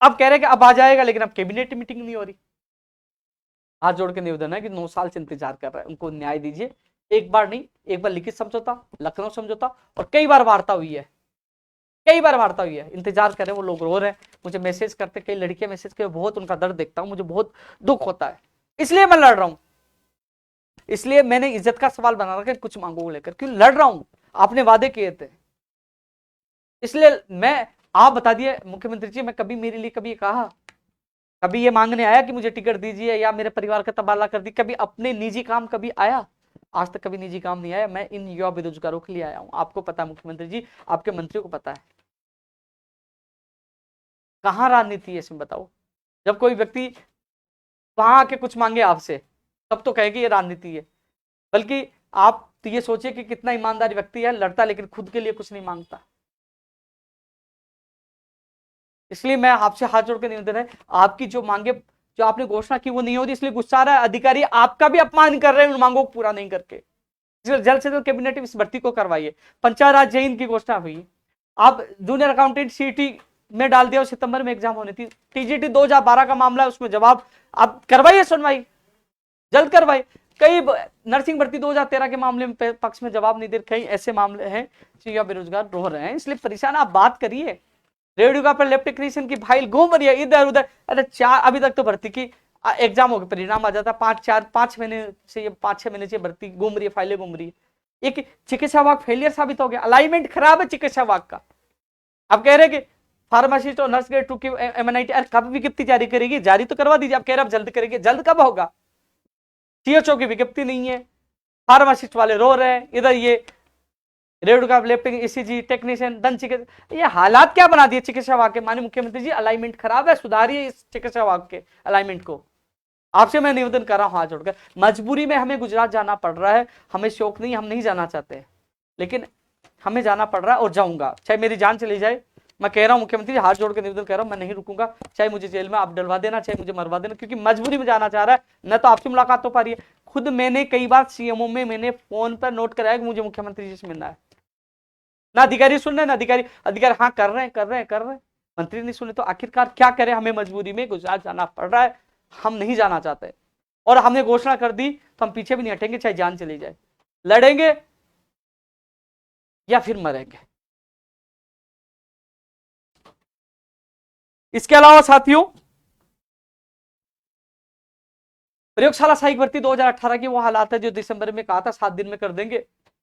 अब कह रहे कि अब आ जाएगा, लेकिन अब कैबिनेट मीटिंग नहीं हो रही। हाथ जोड़ के निवेदन है कि 9 साल से इंतजार कर रहा है, उनको न्याय दीजिए। एक बार नहीं, एक बार लिखित समझौता, लखनऊ समझौता, और कई बार वार्ता हुई है, कई बार वार्ता हुई है, इंतजार कर रहे हैं, वो लोग रो रहे हैं, मुझे मैसेज करते, कई लड़कियां मैसेज करते, बहुत उनका दर्द देखता हूं, मुझे बहुत दुख होता है, इसलिए मैं लड़ रहा हूं, इसलिए मैंने इज्जत का सवाल बना रखा है कुछ मांगों को लेकर, क्यों लड़ रहा हूं, आपने वादे किए थे, इसलिए मैं, आप बता दिए मुख्यमंत्री जी, मैं कभी मेरे लिए कभी कहा, कभी ये मांगने आया कि मुझे टिकट दीजिए या मेरे परिवार का तबादला कर दी, कभी अपने निजी काम कभी आया? आज तक कभी निजी काम नहीं आया, मैं इन युवा बेरोजगारों के लिए आया हूं, आपको पता है मुख्यमंत्री जी, आपके मंत्रियों को पता है, कहां राजनीति है इसमें बताओ? जब कोई व्यक्ति वहां आके कुछ मांगे आपसे, तब तो कहेगी ये राजनीति है, बल्कि आप तो ये सोचिए कि कितना ईमानदार व्यक्ति है, लड़ता लेकिन खुद के लिए कुछ नहीं मांगता। इसलिए मैं आपसे हाथ जोड़ के निवेदन है, आपकी जो मांगे, जो आपने घोषणा की वो नहीं हो रही, इसलिए गुस्सा आ रहा है, अधिकारी आपका भी अपमान कर रहे हैं उन मांगों को पूरा नहीं करके, इसलिए जल्द से जल्द कैबिनेट इस भर्ती को करवाइए। पंचायत राज जैन की घोषणा हुई, आप जूनियर अकाउंटेंट सीटी में डाल दिया, सितंबर में एग्जाम होनी थी, टीजीटी 2012 का मामला है, उसमें जवाब आप करवाइए, सुनवाई जल्द करवाइए। कई नर्सिंग भर्ती 2013 के मामले में पक्ष में जवाब नहीं दे, कई ऐसे मामले हैं जो बेरोजगार रो रहे हैं, इसलिए परेशान, आप बात करिए। रेडियो का पर लेफ्ट टेक्नीशियन की फाइल घूम रही है इधर उधर, अरे 4 अभी तक तो भर्ती की एग्जाम हो गया, परिणाम आ जाता, 5 महीने से, ये 5-6 महीने से भर्ती घूम रही है, फाइलें घूम रही है, एक चिकित्सा विभाग फेलियर साबित हो गया, अलाइनमेंट खराब है चिकित्सा विभाग का। अब कह रहे कि फार्मासिस्ट और नर्स ग्रेड 2 की MNIT, अरे कब विज्ञप्ति जारी करेगी? जारी तो करवा दीजिए, अब कह रहे अब जल्द करेंगे, जल्द कब होगा? CHO की विज्ञप्ति नहीं है, फार्मासिस्ट वाले रो रहे हैं, इधर ये रेडियो लेफ्टिंग ECG टेक्नीशियन, दंत चिकित्सा, ये हालात क्या बना दिए चिकित्सा विभाग के। माननीय मुख्यमंत्री जी, अलाइनमेंट खराब है, सुधारिए इस चिकित्सा विभाग के अलाइनमेंट को, आपसे मैं निवेदन कर रहा हूं हाथ जोड़कर। मजबूरी में हमें गुजरात जाना पड़ रहा है, हमें शौक नहीं, हम नहीं जाना चाहते, लेकिन हमें जाना पड़ रहा है और जाऊंगा, चाहे मेरी जान चली जाए। मैं कह रहा हूं मुख्यमंत्री हाथ जोड़ के निवेदन कर रहा हूं, मैं नहीं रुकूंगा, चाहे मुझे जेल में आप डलवा देना, चाहे मुझे मरवा देना, क्योंकि मजबूरी में जाना चाह रहा है, न तो आपसे मुलाकात हो पा रही है। खुद मैंने कई बार CMO में मैंने फोन पर नोट कराया कि मुझे मुख्यमंत्री जी से मिलना है, ना अधिकारी सुन रहे, ना अधिकारी हाँ कर रहे हैं, मंत्री नहीं सुने, तो आखिरकार क्या करें, हमें मजबूरी में गुजरात जाना पड़ रहा है, हम नहीं जाना चाहते, और हमने घोषणा कर दी तो हम पीछे भी नहीं हटेंगे, चाहे जान चली जाए, लड़ेंगे या फिर मरेंगे। इसके अलावा साथियों, प्रयोगशाला सहायक भर्ती 2018 की वो हालात है जो दिसंबर में कहा था 7 दिन में कर देंगे,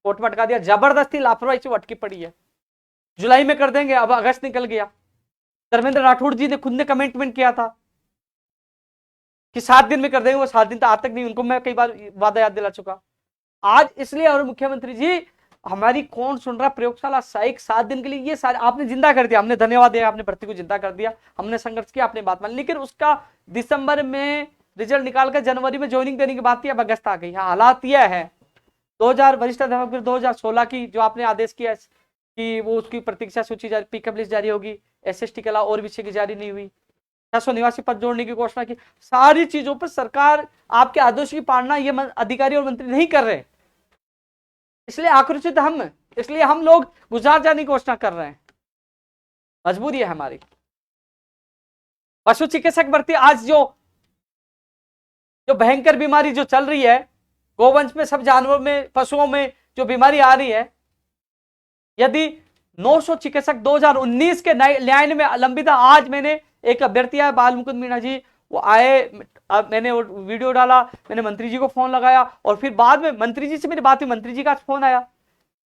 कोर्ट में अटका दिया, जबरदस्ती लापरवाही से अटकी पड़ी है, जुलाई में कर देंगे, अब अगस्त निकल गया। धर्मेंद्र राठौड़ जी ने खुद ने कमिटमेंट किया था कि 7 दिन में कर देंगे, वो 7 दिन तक आज तक नहीं, उनको मैं कई बार वादा याद दिला चुका। आज इसलिए, और मुख्यमंत्री जी हमारी कौन सुन रहा, प्रयोगशाला 7 दिन के लिए ये सारे आपने जिंदा कर दिया, हमने धन्यवाद दिया, आपने भर्ती को जिंदा कर दिया, हमने संघर्ष किया, आपने बात मानी, लेकिन उसका दिसंबर में रिजल्ट निकालकर जनवरी में ज्वाइनिंग देने की बात थी, अब अगस्त आ गई। हालात यह है 2000 वरिष्ठ अध्यापक फिर 2016 की जो आपने आदेश किया कि वो उसकी प्रतीक्षा सूची जारी, पिकअप लिस्ट जारी होगी, SST के अलावा और विषय की जारी नहीं हुई, 600 निवासी पद जोड़ने की घोषणा की, सारी चीजों पर सरकार आपके आदेश की पालना ये अधिकारी और मंत्री नहीं कर रहे, इसलिए आक्रोशित हम, इसलिए हम लोग गुजरात जाने की घोषणा कर रहे हैं, मजबूरी है हमारी। पशु चिकित्सक भर्ती आज जो भयंकर बीमारी जो चल रही है, गोवंश में, सब जानवरों में, पशुओं में जो बीमारी आ रही है, यदि 900 चिकित्सक 2019 के न्यायालय में लंबित, आज मैंने एक अभ्यर्थी है बाल मुकुंद मीणा जी, वो आए, मैंने वो वीडियो डाला, मैंने मंत्री जी को फोन लगाया और फिर बाद में मंत्री जी से मेरी बात हुई, मंत्री जी का फोन आया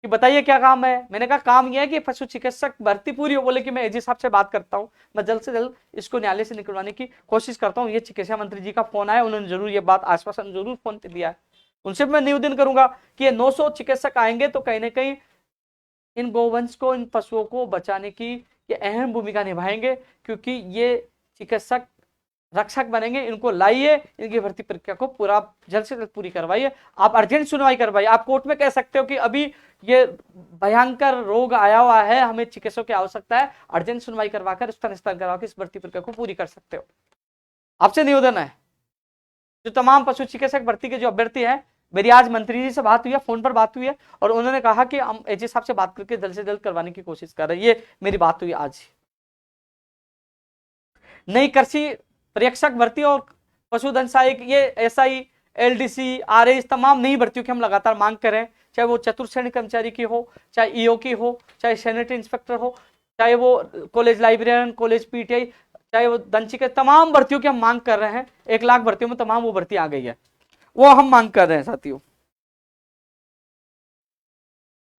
कि बताइए क्या काम है। मैंने कहा काम यह है कि पशु चिकित्सक भर्ती पूरी हो। बोले कि मैं एजी साहब से बात करता हूं, मैं जल्द से जल्द इसको न्यायालय से निकलवाने की कोशिश करता हूं। ये चिकित्सा मंत्री जी का फोन आया, उन्होंने जरूर ये बात आश्वासन जरूर फोन पे दिया है, उनसे मैं निवेदन करूंगा कि ये 900 चिकित्सक आएंगे तो कहीं ना कहीं इन गोवंश को, इन पशुओं को बचाने की ये अहम भूमिका निभाएंगे, क्योंकि ये चिकित्सक रक्षक बनेंगे। इनको लाइए, इनकी भर्ती प्रक्रिया को पूरा जल्द से जल्द पूरी करवाइए, आप अर्जेंट सुनवाई करवाइए। आप कोर्ट में कह सकते हो कि अभी ये भयंकर रोग आया हुआ है, हमें चिकित्सकों की आवश्यकता है, अर्जेंट सुनवाई करवाकर इसका निस्तारण करवाकर इस भर्ती प्रक्रिया को पूरी कर सकते हो। आपसे निवेदन है, जो तमाम पशु चिकित्सक भर्ती के जो अभ्यर्थी हैं, मेरी आज मंत्री जी से बात हुई है, फोन पर बात हुई है, और उन्होंने कहा कि हम एजी साहब से बात करके जल्द से जल्द करवाने की कोशिश कर रहे हैं। ये मेरी बात हुई आज। नई कृषि पर्यवेक्षक भर्ती और पशुधन सहायक, ये SI, LDC, RA, तमाम नई भर्तियों की हम लगातार मांग करें, चाहे वो चतुर्थ श्रेणी कर्मचारी की हो, चाहे EO की हो, चाहे सैनिटरी इंस्पेक्टर हो, चाहे वो कॉलेज लाइब्रेरियन, कॉलेज PTI, चाहे वो दंची के, तमाम भर्तियों की हम मांग कर रहे हैं। 1 लाख भर्तियों में तमाम वो भर्ती आ गई है, वो हम मांग कर रहे हैं साथियों।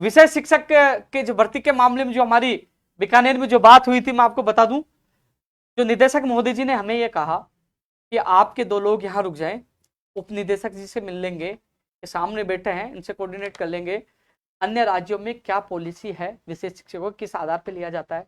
विषय शिक्षक के जो भर्ती के मामले में जो हमारी बीकानेर में जो बात हुई थी, मैं आपको बता दूं, जो निदेशक महोदय जी ने हमें यह कहा कि आपके 2 लोग यहाँ रुक जाएं, उप निदेशक जी से मिल लेंगे, ये सामने बैठे हैं, इनसे कोऑर्डिनेट कर लेंगे, अन्य राज्यों में क्या पॉलिसी है, विशेष शिक्षकों को किस आधार पर लिया जाता है,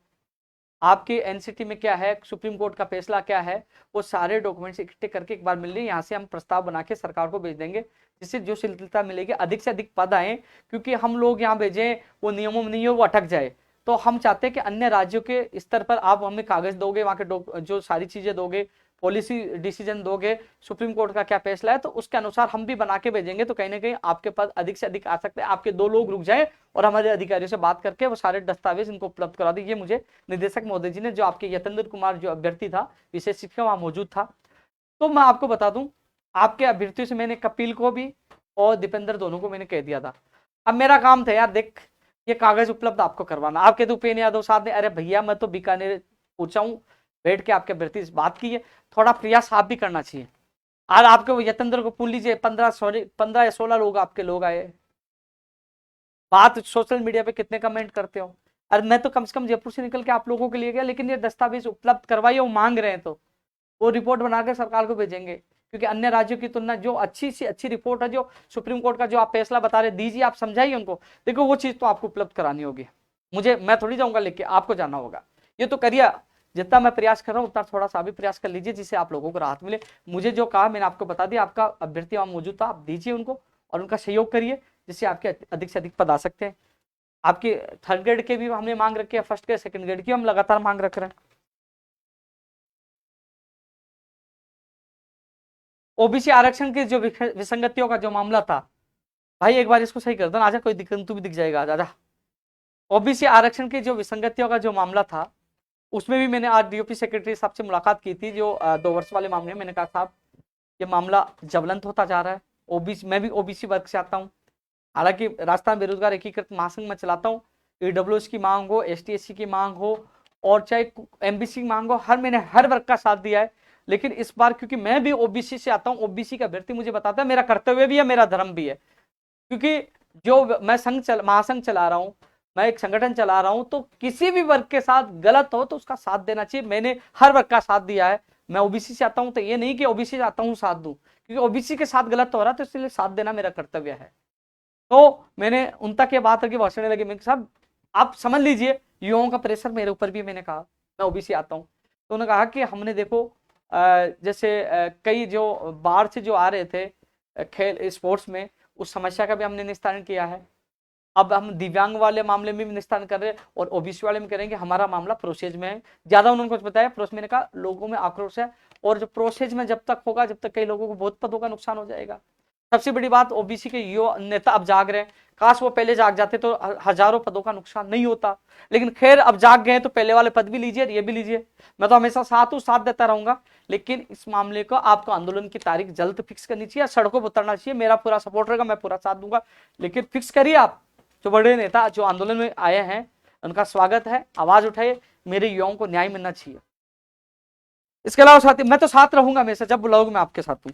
आपके NCT में क्या है, सुप्रीम कोर्ट का फैसला क्या है, वो सारे डॉक्यूमेंट्स इकट्ठे करके एक बार मिल लें, यहाँ से हम प्रस्ताव बना के सरकार को भेज देंगे, जिससे जो शिथिलता मिलेगी, अधिक से अधिक पद आए, क्योंकि हम लोग यहाँ भेजें वो नियमों में नहीं हो, वो अटक जाए। तो हम चाहते हैं कि अन्य राज्यों के स्तर पर आप हमें कागज दोगे, वहाँ के जो सारी चीजें दोगे, पॉलिसी डिसीजन दोगे, सुप्रीम कोर्ट का क्या फैसला है, तो उसके अनुसार हम भी बना के भेजेंगे, तो कहीं ना कहीं आपके पद अधिक से अधिक आ सकते हैं। आपके 2 लोग रुक जाए और हमारे अधिकारियों से बात करके वो सारे दस्तावेज इनको उपलब्ध करा दीजिए। मुझे निदेशक महोदय जी ने, जो आपके यतेंद्र कुमार जो अभ्यर्थी था विशेष शिक्षक, वहां मौजूद था। तो मैं आपको बता दूं, आपके अभ्यर्थियों से मैंने कपिल को भी और दीपेंद्र दोनों को मैंने कह दिया था। अब मेरा काम था यार, देख ये कागज उपलब्ध आपको करवाना। आपके तो उपेन्द्र यादव साहब ने, अरे भैया मैं तो बीकानेर पूछा हूँ, बैठ के आपके अभ्यर्थी से बात की है, थोड़ा प्रयास आप भी करना चाहिए। आज आपके वो यतेंद्र को पूछ लीजिए, 15 या 16 लोग आपके लोग आए, बात सोशल मीडिया पे कितने कमेंट करते हो। अरे मैं तो कम से कम जयपुर से निकल के आप लोगों के लिए गया, लेकिन ये दस्तावेज उपलब्ध करवाइए, वो मांग रहे हैं तो वो रिपोर्ट बनाकर सरकार को भेजेंगे, क्योंकि अन्य राज्यों की तुलना जो अच्छी सी अच्छी रिपोर्ट है, जो सुप्रीम कोर्ट का जो आप फैसला बता रहे, दीजिए, आप समझाइए उनको। देखो वो चीज तो आपको उपलब्ध करानी होगी, मैं थोड़ी जाऊंगा लेके, आपको जाना होगा। ये तो करिए, जितना मैं प्रयास कर रहा हूँ उतना थोड़ा सा भी प्रयास कर लीजिए, जिससे आप लोगों को राहत मिले। मुझे जो कहा मैंने आपको बता दिया, आपका अभ्यर्थी वहां मौजूद था, आप दीजिए उनको और उनका सहयोग करिए, जिससे आपके अधिक से अधिक पद आ सकते हैं। आपकी 3rd ग्रेड के भी हमने मांग रखी है, 1st ग्रेड 2nd ग्रेड की हम लगातार मांग रख रहे हैं। OBC आरक्षण के जो विसंगतियों का जो मामला था, भाई एक बार इसको सही कर दो ना, आजा, कोई दिक्कत, तू भी दिख जाएगा, आजा। OBC आरक्षण के जो विसंगतियों का जो मामला था, उसमें भी मैंने आज DOP सेक्रेटरी साहब से मुलाकात की थी, जो 2 वर्ष वाले मामले में। मैंने कहा साहब ये मामला ज्वलंत होता जा रहा है, OBC, मैं भी OBC वर्ग से आता हूँ, हालांकि राजस्थान बेरोजगार एकीकृत महासंघ में चलाता हूँ। EWS की मांग हो, ST/SC की मांग हो, और चाहे MBC की मांग हो, हर मैंने हर वर्ग का साथ दिया है। लेकिन इस बार क्योंकि मैं भी OBC से आता हूँ, OBC का अभ्यर्थी मुझे बताता है, मेरा कर्तव्य भी है, मेरा धर्म भी है, क्योंकि जो मैं महासंघ चला रहा हूँ, मैं एक संगठन चला रहा हूं, तो किसी भी वर्ग के साथ गलत हो तो उसका साथ देना चाहिए। मैंने हर वर्ग का साथ दिया है। मैं OBC से आता हूं तो ये नहीं कि OBC से आता हूं साथ दूं, क्योंकि OBC के साथ गलत हो रहा है, तो इसलिए साथ देना मेरा कर्तव्य है। तो मैंने उन तक ये बात रखी, भाषण लगी, मैं साहब आप समझ लीजिए युवाओं का प्रेशर मेरे ऊपर भी, मैंने कहा मैं ओबीसी आता हूँ। तो उन्होंने कहा कि हमने देखो जैसे कई जो बाहर से जो आ रहे थे खेल स्पोर्ट्स में, उस समस्या का भी हमने निस्तारण किया है। अब हम दिव्यांग वाले मामले में भी निस्तारण कर रहे हैं और ओबीसी वाले में करेंगे। हमारा मामला प्रोसेस में है, ज्यादा उन्होंने कुछ बताया। प्रोसेस मैंने कहा लोगों में आक्रोश है, और जो प्रोसेस में जब तक होगा, जब तक कई लोगों को बहुत पदों का नुकसान हो जाएगा। सबसे बड़ी बात, ओबीसी के युवा नेता अब जाग रहे हैं, काश वो पहले जाग जाते तो हजारों पदों का नुकसान नहीं होता। लेकिन खैर अब जाग गए तो पहले वाले पद भी लीजिए, ये भी लीजिए। मैं तो हमेशा साथ हूँ, साथ देता रहूंगा। लेकिन इस मामले को आपको आंदोलन की तारीख जल्द फिक्स करनी चाहिए, सड़कों पर उतरना चाहिए। मेरा पूरा सपोर्ट रहेगा, मैं पूरा साथ दूंगा, लेकिन फिक्स करिए आप। जो बड़े नेता जो आंदोलन में आए हैं उनका स्वागत है, आवाज उठाइए, मेरे युवाओं को न्याय मिलना चाहिए। इसके अलावा साथी, मैं तो साथ रहूंगा हमेशा, जब बुलाओगे मैं आपके साथ हूँ।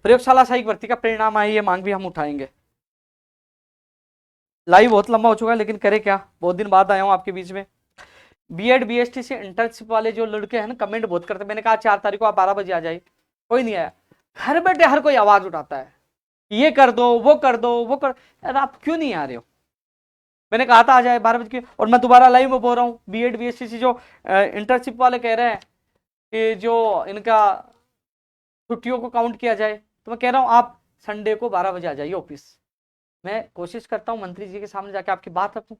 प्रयोगशाला सहायक भर्ती का परिणाम आए, ये मांग भी हम उठाएंगे। लाइव बहुत लंबा हो चुका है, लेकिन करे क्या, बहुत दिन बाद आया हूं आपके बीच में। बीएड बीएसटी से इंटर्नशिप वाले जो लड़के हैं ना, कमेंट बहुत करते हैं। मैंने कहा 4 तारीख को आप 12 बजे आ जाइए, कोई नहीं आया। घर बैठे हर कोई आवाज उठाता है, ये कर दो, वो कर दो, वो कर। यार आप क्यों नहीं आ रहे हो? मैंने कहा था आ जाए 12 बजे, और मैं दोबारा लाइव में बोल रहा हूँ। बीएड बीएसटी से जो इंटर्नशिप वाले कह रहे हैं कि जो इनका छुट्टियों को काउंट किया जाए, तो मैं कह रहा हूँ आप संडे को 12 बजे आ जाइए ऑफिस। मैं कोशिश करता हूँ मंत्री जी के सामने जाके आपकी बात रखूं,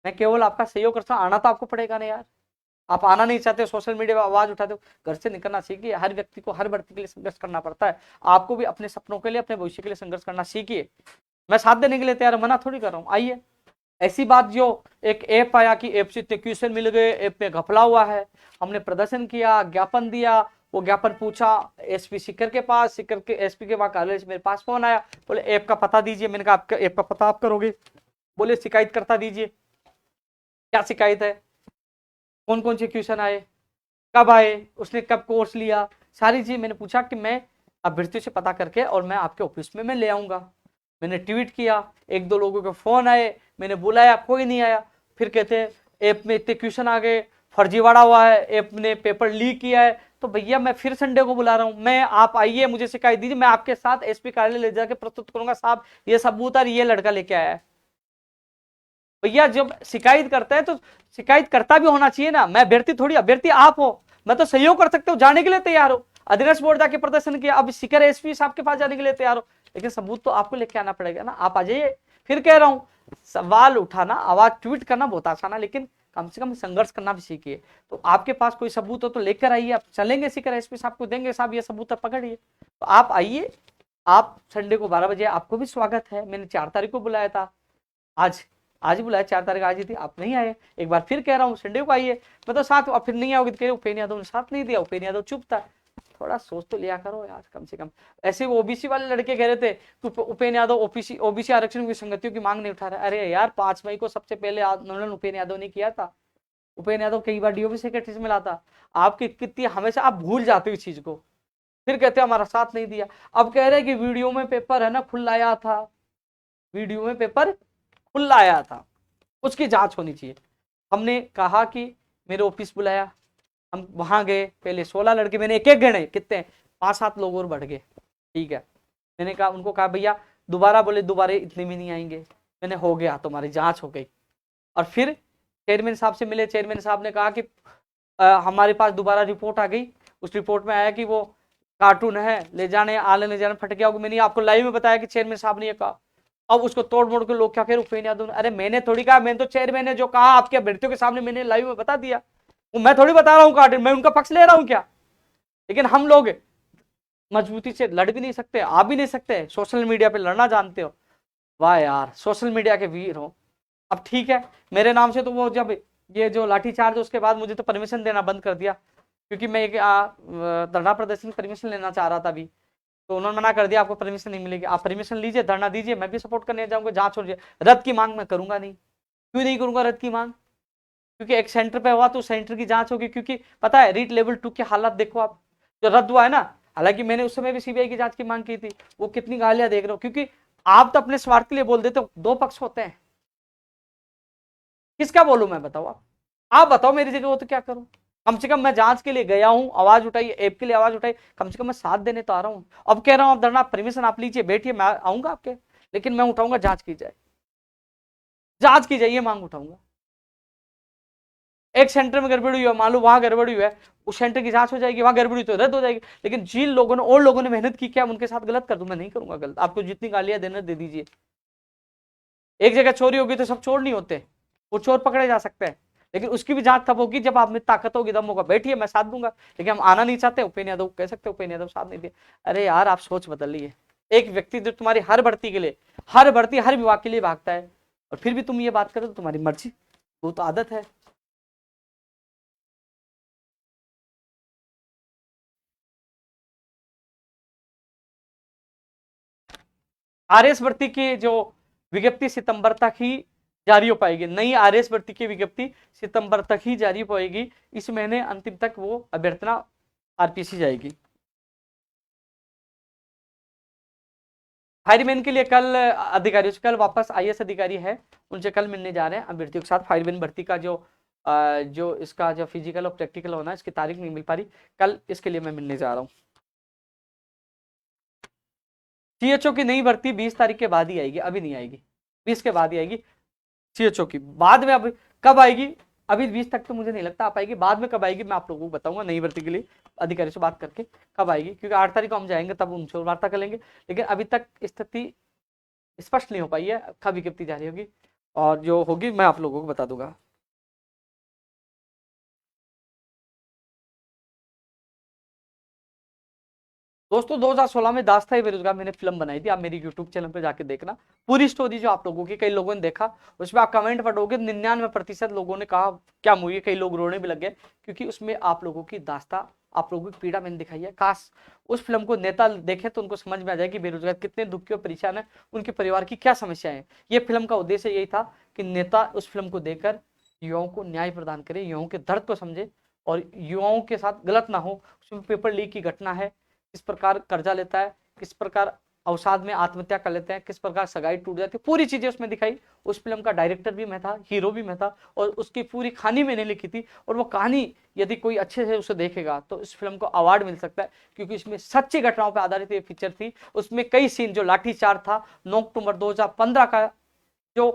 मैं केवल आपका सहयोग करता हूँ। आना तो आपको पड़ेगा ना यार, आप आना नहीं चाहते, सोशल मीडिया पर आवाज उठाते हो। घर से निकलना सीखिए। हर व्यक्ति को हर भर्ती के लिए संघर्ष करना पड़ता है, आपको भी अपने सपनों के लिए, अपने भविष्य के लिए संघर्ष करना सीखिए। मैं साथ देने के लिए तैयार, मना थोड़ी कर रहा हूँ, आइए। ऐसी बात जो एक ऐप आया कि ऐप से इतने क्वेश्चन मिल गए, ऐप में घपला हुआ है, हमने प्रदर्शन किया, ज्ञापन दिया, वो ज्ञापन पूछा एसपी सिकर के पास, सिकर के एसपी के पास, कार्यालय से मेरे पास फोन आया, बोले ऐप का पता दीजिए। मैंने कहा आपका ऐप का पता आप करोगे? बोले शिकायत करता दीजिए। क्या शिकायत है, कौन कौन से क्वेश्चन आए, कब आए, उसने कब कोर्स लिया, सारी चीज मैंने पूछा कि मैं अभ्यर्थियों से पता करके और मैं आपके ऑफिस में मैं ले आऊंगा। मैंने ट्वीट किया, 1-2 लोगों के फोन आए, मैंने बुलाया, कोई नहीं आया। फिर कहते हैं ऐप में इतने क्वेश्चन आ गए, फर्जीवाड़ा हुआ है, ऐप ने पेपर लीक किया है। तो भैया मैं फिर संडे को बुला रहा हूं, मैं आप आइए, मुझे शिकायत दीजिए, मैं आपके साथ एसपी कार्यालय ले जाकर प्रस्तुत करूंगा, साहब ये सबूत और ये लड़का लेके आया है। भैया जब शिकायत करता है तो शिकायत करता भी होना चाहिए ना, मैं अभ्यर्थी थोड़ी, अभ्यर्थी आप हो, मैं तो सहयोग कर सकता हूँ, जाने के लिए तैयार हो। अधीनस्थ बोर्ड जाके प्रदर्शन किया, अब शिखर एसपी साहब के पास जाने के लिए तैयार हो, लेकिन सबूत तो आपको लेके आना पड़ेगा ना, आप आ जाइए। फिर कह रहा हूं, सवाल उठाना, आवाज ट्वीट करना बहुत आसान है, लेकिन कम से कम संघर्ष करना भी सीखिए। तो आपके पास कोई सबूत हो तो लेकर आइए, आप चलेंगे शिखर एसपी साहब को देंगे, साहब ये सबूत पकड़िए। तो आप आइए, आप संडे को 12 बजे, आपको भी स्वागत है। मैंने 4 तारीख को बुलाया था, आज ही बुलाया, 4 तारीख आज ही थी, आप नहीं आए। एक बार फिर कह रहा हूँ संडे को आइए, मैं तो साथ, और फिर नहीं आओगे तो कह रहे उपेन्द्र यादव ने साथ नहीं दिया, उपेन्द्र यादव चुप था। थोड़ा सोच तो लिया करो यार, कम से कम। ऐसे वो ओबीसी वाले लड़के कह रहे थे कि उपेन्द्र यादव ओबीसी आरक्षण की संगतियों की मांग नहीं उठा रहा। अरे यार 5 मई को सबसे पहले आंदोलन उपेन्द्र यादव ने किया था। उपेन्द्र यादव कई बार डीओबी सेक्रेटरी से मिला था। आपकी कितनी, हमेशा आप भूल जाते हो इस चीज को, फिर कहते हमारा साथ नहीं दिया। अब कह रहे कि वीडियो में पेपर है ना खुला आया था, वीडियो में पेपर खुला आया था, उसकी जांच होनी चाहिए। हमने कहा कि मेरे ऑफिस बुलाया, हम वहां गए, पहले 16 लड़के, मैंने एक एक गणे, कितने 5-7 लोग और बढ़ गए, ठीक है। मैंने कहा, उनको कहा भैया दोबारा, बोले दोबारा इतने में नहीं आएंगे। मैंने हो गया, तुम्हारी जांच हो गई। और फिर चेयरमैन साहब से मिले, चेयरमैन साहब ने कहा कि हमारे पास दोबारा रिपोर्ट आ गई, उस रिपोर्ट में आया कि वो कार्टून है, ले जाने आले ले जाने फट गया होगा। मैंने आपको लाइव में बताया कि चेयरमैन साहब ने ये कहा। अब उसको तोड़ मोड़ के लोग क्या कह रहे, उपेन्द्र यादव ने, अरे मैंने थोड़ी कहा, मैंने तो चेयरमैन ने जो कहा आपके अभ्यर्थियों के सामने मैंने लाइव में बता दिया, वो मैं थोड़ी बता रहा हूँ कार्टून, मैं उनका पक्ष ले रहा हूँ क्या? लेकिन हम लोग मजबूती से लड़ भी नहीं सकते, आ भी नहीं सकते, सोशल मीडिया पे लड़ना जानते हो। वाह यार, सोशल मीडिया के वीर हो। अब ठीक है, मेरे नाम से तो वो जब ये जो लाठीचार्ज, उसके बाद मुझे तो परमिशन देना बंद कर दिया, क्योंकि मैं एक धरना प्रदर्शन परमिशन लेना चाह रहा था अभी, तो उन्होंने मना कर दिया, आपको परमिशन नहीं मिलेगी, आप परमिशन लीजिए, धरना दीजिए, मैं भी सपोर्ट करने जाऊंगा, जांच हो जाए। रद्द की मांग मैं करूंगा नहीं। क्यों नहीं करूंगा रद्द की मांग? क्योंकि एक सेंटर पे हुआ तो सेंटर की जांच होगी, क्योंकि पता है रीट लेवल 2 की हालत देखो आप, जो रद्द हुआ है ना, हालांकि मैंने उस समय भी सीबीआई की जांच की मांग की थी, वो कितनी गालियां देख रहे हो, क्योंकि आप तो अपने स्वार्थ के लिए बोल देते हो, 2 पक्ष होते हैं, किसका बोलूं मैं, बताओ आप बताओ मेरी जगह हो तो क्या करूं? कम से कम मैं जांच के लिए गया हूं, आवाज उठाई, ऐप के लिए आवाज उठाई, कम से कम मैं साथ देने तो आ रहा हूं। अब कह रहा हूं आप धरना परमिशन आप लीजिए, बैठिए, मैं आऊंगा आपके, लेकिन मैं उठाऊंगा जांच की जाए, जांच की जाए, ये मांग उठाऊंगा। एक सेंटर में गड़बड़ी हुई है, मान लो वहां गड़बड़ी हुई है, उस सेंटर की जांच हो जाएगी, वहां गड़बड़ी तो रद्द हो जाएगी, लेकिन जिन लोगों ने और लोगों ने मेहनत की, क्या उनके साथ गलत कर दूं? मैं नहीं करूंगा गलत। आपको जितनी गालियां देना दे दीजिए। एक जगह चोरी होगी तो सब चोर नहीं होते, वो चोर पकड़े जा सकते हैं, लेकिन उसकी भी जांच तब होगी जब आप में ताकत होगी, दम होगा। बैठिए, मैं साथ दूंगा, लेकिन हम आना नहीं चाहते, उपेन्द्र यादव कह सकते उपेन्द्र यादव साथ नहीं दिए। अरे यार, आप सोच बदलिए। एक व्यक्ति जो तुम्हारी हर भर्ती के लिए, हर भर्ती, हर विभाग के लिए भागता है, और फिर भी तुम ये बात करो तो तुम्हारी मर्जी, वो तो आदत है। आरएस भर्ती की जो विज्ञप्ति सितंबर तक ही जारी हो पाएगी, नई आरएस भर्ती की विज्ञप्ति सितंबर तक ही जारी हो पाएगी। इस महीने अंतिम तक वो अभ्यर्थना आरपीसी जाएगी। फायरमैन के लिए कल अधिकारियों से, कल वापस आईएएस अधिकारी है, उनसे कल मिलने जा रहे हैं अभ्यर्थियों के साथ। फायरमैन भर्ती का जो इसका जो फिजिकल और प्रैक्टिकल होना है, इसकी तारीख नहीं मिल पा रही, कल इसके लिए मैं मिलने जा रहा हूँ। सीएचओ की नई भर्ती 20 तारीख के बाद ही आएगी, अभी नहीं आएगी, 20 के बाद ही आएगी सीएचओ की। बाद में अब कब आएगी, अभी 20 तक तो मुझे नहीं लगता आ पाएगी, बाद में कब आएगी मैं आप लोगों को बताऊंगा, नई भर्ती के लिए अधिकारी से बात करके कब आएगी, क्योंकि 8 तारीख को हम जाएंगे तब उनसे वार्ता कर लेंगे। लेकिन अभी तक स्थिति स्पष्ट नहीं हो पाई है, कब विज्ञप्ति जारी होगी, और जो होगी मैं आप लोगों को बता दूंगा। दोस्तों 2016 में दास्तान बेरोजगार मैंने फिल्म बनाई थी, आप मेरी यूट्यूब चैनल पे जाके देखना पूरी स्टोरी, जो आप लोगों की कई लोगों ने देखा, उसमें आप कमेंट पढ़ोगे 99% लोगों ने कहा क्या मूवी है, कई लोग रोने भी लग गए, क्योंकि उसमें आप लोगों की दास्ता, आप लोगों की पीड़ा मैंने दिखाई है। काश उस फिल्म को नेता देखे तो उनको समझ में आ जाए कि बेरोजगार कितने दुखी और परेशान है, उनके परिवार की क्या समस्याएं हैं। ये फिल्म का उद्देश्य यही था कि नेता उस फिल्म को देखकर युवाओं को न्याय प्रदान करे, युवाओं के दर्द को समझे, और युवाओं के साथ गलत ना हो। उसमें पेपर लीक की घटना है, किस प्रकार कर्जा लेता है, किस प्रकार अवसाद में आत्महत्या कर लेते हैं, किस प्रकार सगाई टूट जाती है, पूरी चीजें उसमें दिखाई। उस फिल्म का डायरेक्टर भी मैं था, हीरो भी मैं था, और उसकी पूरी कहानी मैंने लिखी थी। और वो कहानी यदि कोई अच्छे से उसे देखेगा तो इस फिल्म को अवार्ड मिल सकता है, क्योंकि इसमें सच्ची घटनाओं पर आधारित ये पिक्चर थी। उसमें कई सीन, जो लाठीचार्ज था 9 अक्टूबर 2015 का, जो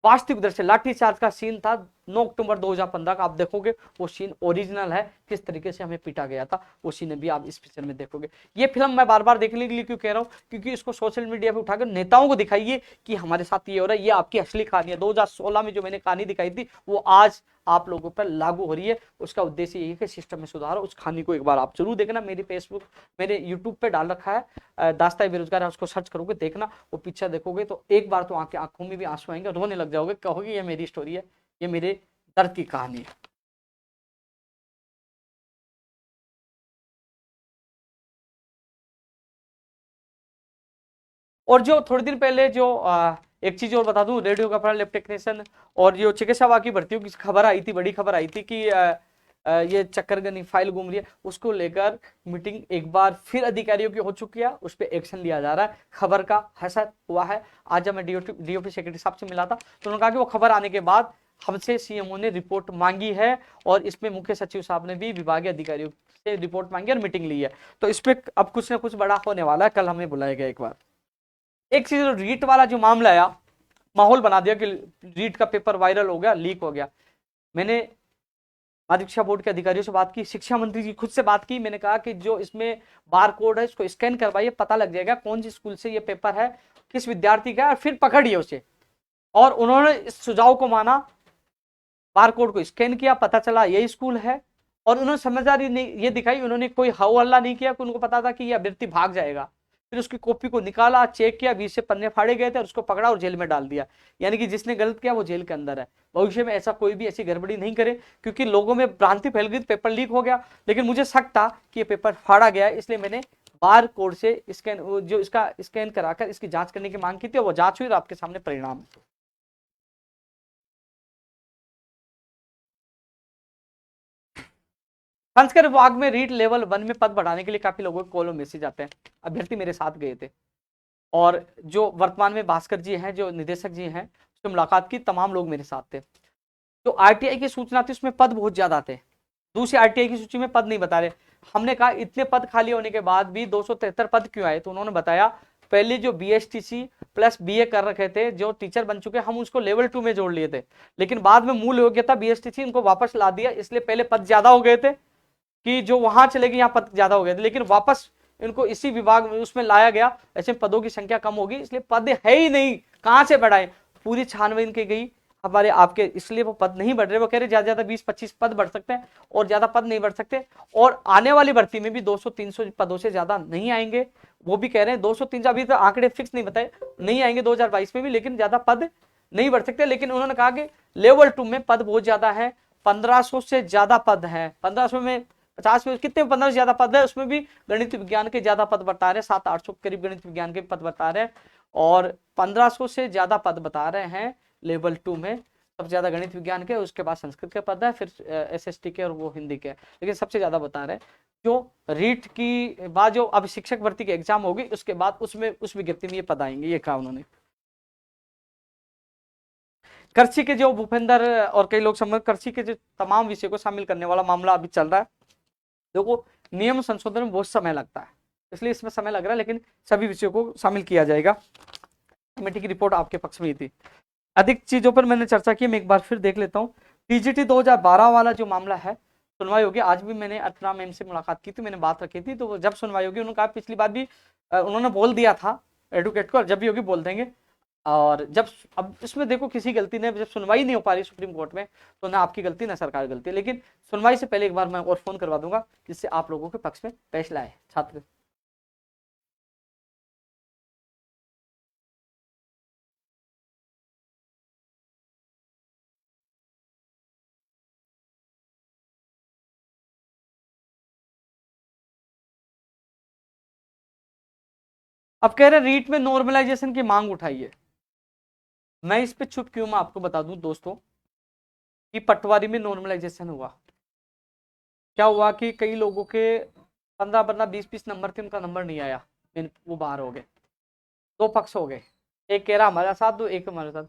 वास्तविक दृश्य लाठीचार्ज का सीन था 9 अक्टूबर 2015 का, आप देखोगे वो सीन ओरिजिनल है, किस तरीके से हमें पीटा गया था, वो सीन भी आप इस पिक्चर में देखोगे। ये फिल्म मैं बार बार देखने के लिए क्यों कह रहा हूँ, क्योंकि इसको सोशल मीडिया पे उठाकर नेताओं को दिखाइए कि हमारे साथ ये हो रहा है, ये आपकी असली कहानी है। 2016 में जो मैंने कहानी दिखाई थी वो आज आप लोगों पर लागू हो रही है। उसका उद्देश्य यही है कि सिस्टम में सुधार हो। उस कहानी को एक बार आप जरूर देखना, मेरी फेसबुक, मेरे यूट्यूब पे डाल रखा है, दास्तान बेरोजगार है, उसको सर्च करोगे, देखना वो पिक्चर देखोगे तो एक बार तो आंखों में भी आंसू आएंगे, रोने लग जाओगे, कहोगे ये मेरी स्टोरी है, ये मेरे दर्द की कहानी है। और जो थोड़ी दिन पहले जो एक चीज और बता दूं, रेडियो का लैब टेक्नीशियन और जो चिकित्सा की भर्तियों की खबर आई थी, बड़ी खबर आई थी कि ये चक्करगनी फाइल घूम रही है, उसको लेकर मीटिंग एक बार फिर अधिकारियों की हो चुकी है, उस पर एक्शन लिया जा रहा है। खबर का हसर हुआ है। आज जब मैं डीओपी सेक्रेटरी साहब से मिला था तो उन्होंने कहा कि वो खबर आने के बाद हमसे सीएमओ ने रिपोर्ट मांगी है, और इसमें मुख्य सचिव साहब ने भी विभागीय अधिकारियों से रिपोर्ट मांगी और मीटिंग ली है। तो इस पे अब कुछ ना कुछ बड़ा होने वाला है, कल हमें बुलाया गया एक बार। एक चीज, रीट वाला जो मामला आया, माहौल बना दिया कि रीट का पेपर वायरल हो गया, लीक हो गया। मैंने माध्यमिक शिक्षा बोर्ड के अधिकारियों से बात की, शिक्षा मंत्री जी खुद से बात की, मैंने कहा कि जो इसमें बार कोड है इसको स्कैन करवाइए, पता लग जाएगा कौन सी स्कूल से ये पेपर है, किस विद्यार्थी का है, और फिर पकड़िए उसे। और उन्होंने इस सुझाव को माना, बार कोड को स्कैन किया, पता चला यही स्कूल है, और उन्होंने समझदारी ये दिखाई, उन्होंने कोई हल्ला नहीं किया, उनको पता था कि यह अभ्यर्थी भाग जाएगा। फिर उसकी कॉपी को निकाला, चेक किया, 20 से पन्ने फाड़े गए थे, और उसको पकड़ा और जेल में डाल दिया। यानी कि जिसने गलत किया वो जेल के अंदर है। भविष्य में ऐसा कोई भी ऐसी गड़बड़ी नहीं करे, क्योंकि लोगों में भ्रांति फैल गई, पेपर लीक हो गया, लेकिन मुझे शक था कि ये पेपर फाड़ा गया है, इसलिए मैंने बार कोड से स्कैन, जो इसका स्कैन कराकर इसकी जांच करने की मांग की थी, और वो जांच हुई और आपके सामने परिणाम। संस्कृत विभाग में रीट लेवल 1 में पद बढ़ाने के लिए काफी लोगों के कॉल और मैसेज आते हैं। अभ्यर्थी मेरे साथ गए थे, और जो वर्तमान में भास्कर जी हैं, जो निदेशक जी हैं, उससे मुलाकात की, तमाम लोग मेरे साथ थे। जो आरटीआई की सूचना थी उसमें पद बहुत ज्यादा थे, दूसरी आरटीआई की सूची में पद नहीं बता रहे। हमने कहा इतने पद खाली होने के बाद भी 273 पद क्यों आए, तो उन्होंने बताया पहले जो बीएसटीसी प्लस बीए कर रखे थे, जो टीचर बन चुके, हम उसको लेवल 2 में जोड़ लिए थे, लेकिन बाद में मूल योग्यता बीएसटीसी इनको वापस ला दिया, इसलिए पहले पद ज्यादा हो गए थे कि जो वहां चले गए यहाँ पद ज्यादा हो गए थे, लेकिन वापस इनको इसी विभाग में उसमें लाया गया, ऐसे पदों की संख्या कम होगी, इसलिए पद है ही नहीं, कहां से बढ़ाए, पूरी छानबीन की गई हमारे आपके, इसलिए वो पद नहीं बढ़ रहे। वो कह रहे ज्यादा ज्यादा 20-25 पद बढ़ सकते हैं और ज्यादा पद नहीं बढ़ सकते, और आने वाली भर्ती में भी 200-300 पदों से ज्यादा नहीं आएंगे। वो भी कह रहे हैं 200-300, अभी तो आंकड़े फिक्स नहीं बताए, नहीं आएंगे 2022 में भी, लेकिन ज्यादा पद नहीं बढ़ सकते। लेकिन उन्होंने कहा कि लेवल 2 में पद बहुत ज्यादा है, 1500 से ज्यादा पद है, 1500 में 50 में कितने, 15 से ज्यादा पद है, उसमें भी गणित विज्ञान के ज्यादा पद बता रहे हैं, 700-800 करीब गणित विज्ञान के पद बता रहे हैं, और 1500 से ज्यादा पद बता रहे हैं लेवल 2 में। सबसे ज्यादा गणित विज्ञान के, उसके बाद संस्कृत के पद है, फिर एसएसटी के और वो हिंदी के, लेकिन सबसे ज्यादा बता रहे हैं। जो रीट की बाद जो अब शिक्षक भर्ती की एग्जाम होगी उसके बाद उसमें उस विज्ञप्ति में ये पद आएंगे, ये कहा उन्होंने। कृषि के जो भूपेंद्र और कई लोग समझ, कृषि के जो तमाम विषय को शामिल करने वाला मामला अभी चल रहा है। देखो नियम संशोधन में बहुत समय लगता है, इसलिए इसमें समय लग रहा है, लेकिन सभी विषयों को शामिल किया जाएगा। कमेटी की रिपोर्ट आपके पक्ष में ही थी। अधिक चीजों पर मैंने चर्चा की, मैं एक बार फिर देख लेता हूँ। टीजीटी 2012 वाला जो मामला है, सुनवाई होगी। आज भी मैंने अर्चना मैम से मुलाकात की थी, मैंने बात रखी थी, तो जब सुनवाई होगी, उन्होंने कहा पिछली बार भी उन्होंने बोल दिया था एडवोकेट को, जब भी होगी बोल देंगे। और जब अब इसमें देखो किसी गलती ने, जब सुनवाई नहीं हो पा रही सुप्रीम कोर्ट में, तो ना आपकी गलती ना सरकार की गलती, लेकिन सुनवाई से पहले एक बार मैं और फोन करवा दूंगा, जिससे आप लोगों के पक्ष में फैसला है। छात्र अब कह रहे रीट में नॉर्मलाइजेशन की मांग उठाई है। मैं इस पे चुप क्यों, मैं आपको बता दूं दोस्तों कि पटवारी में नॉर्मलाइजेशन हुआ। क्या हुआ कि कई लोगों के 15-15, 20-20 नंबर थे, उनका नंबर नहीं आया, वो बाहर हो गए। दो पक्ष हो गए, एक कह रहा हमारा साथ दो, एक हमारे साथ।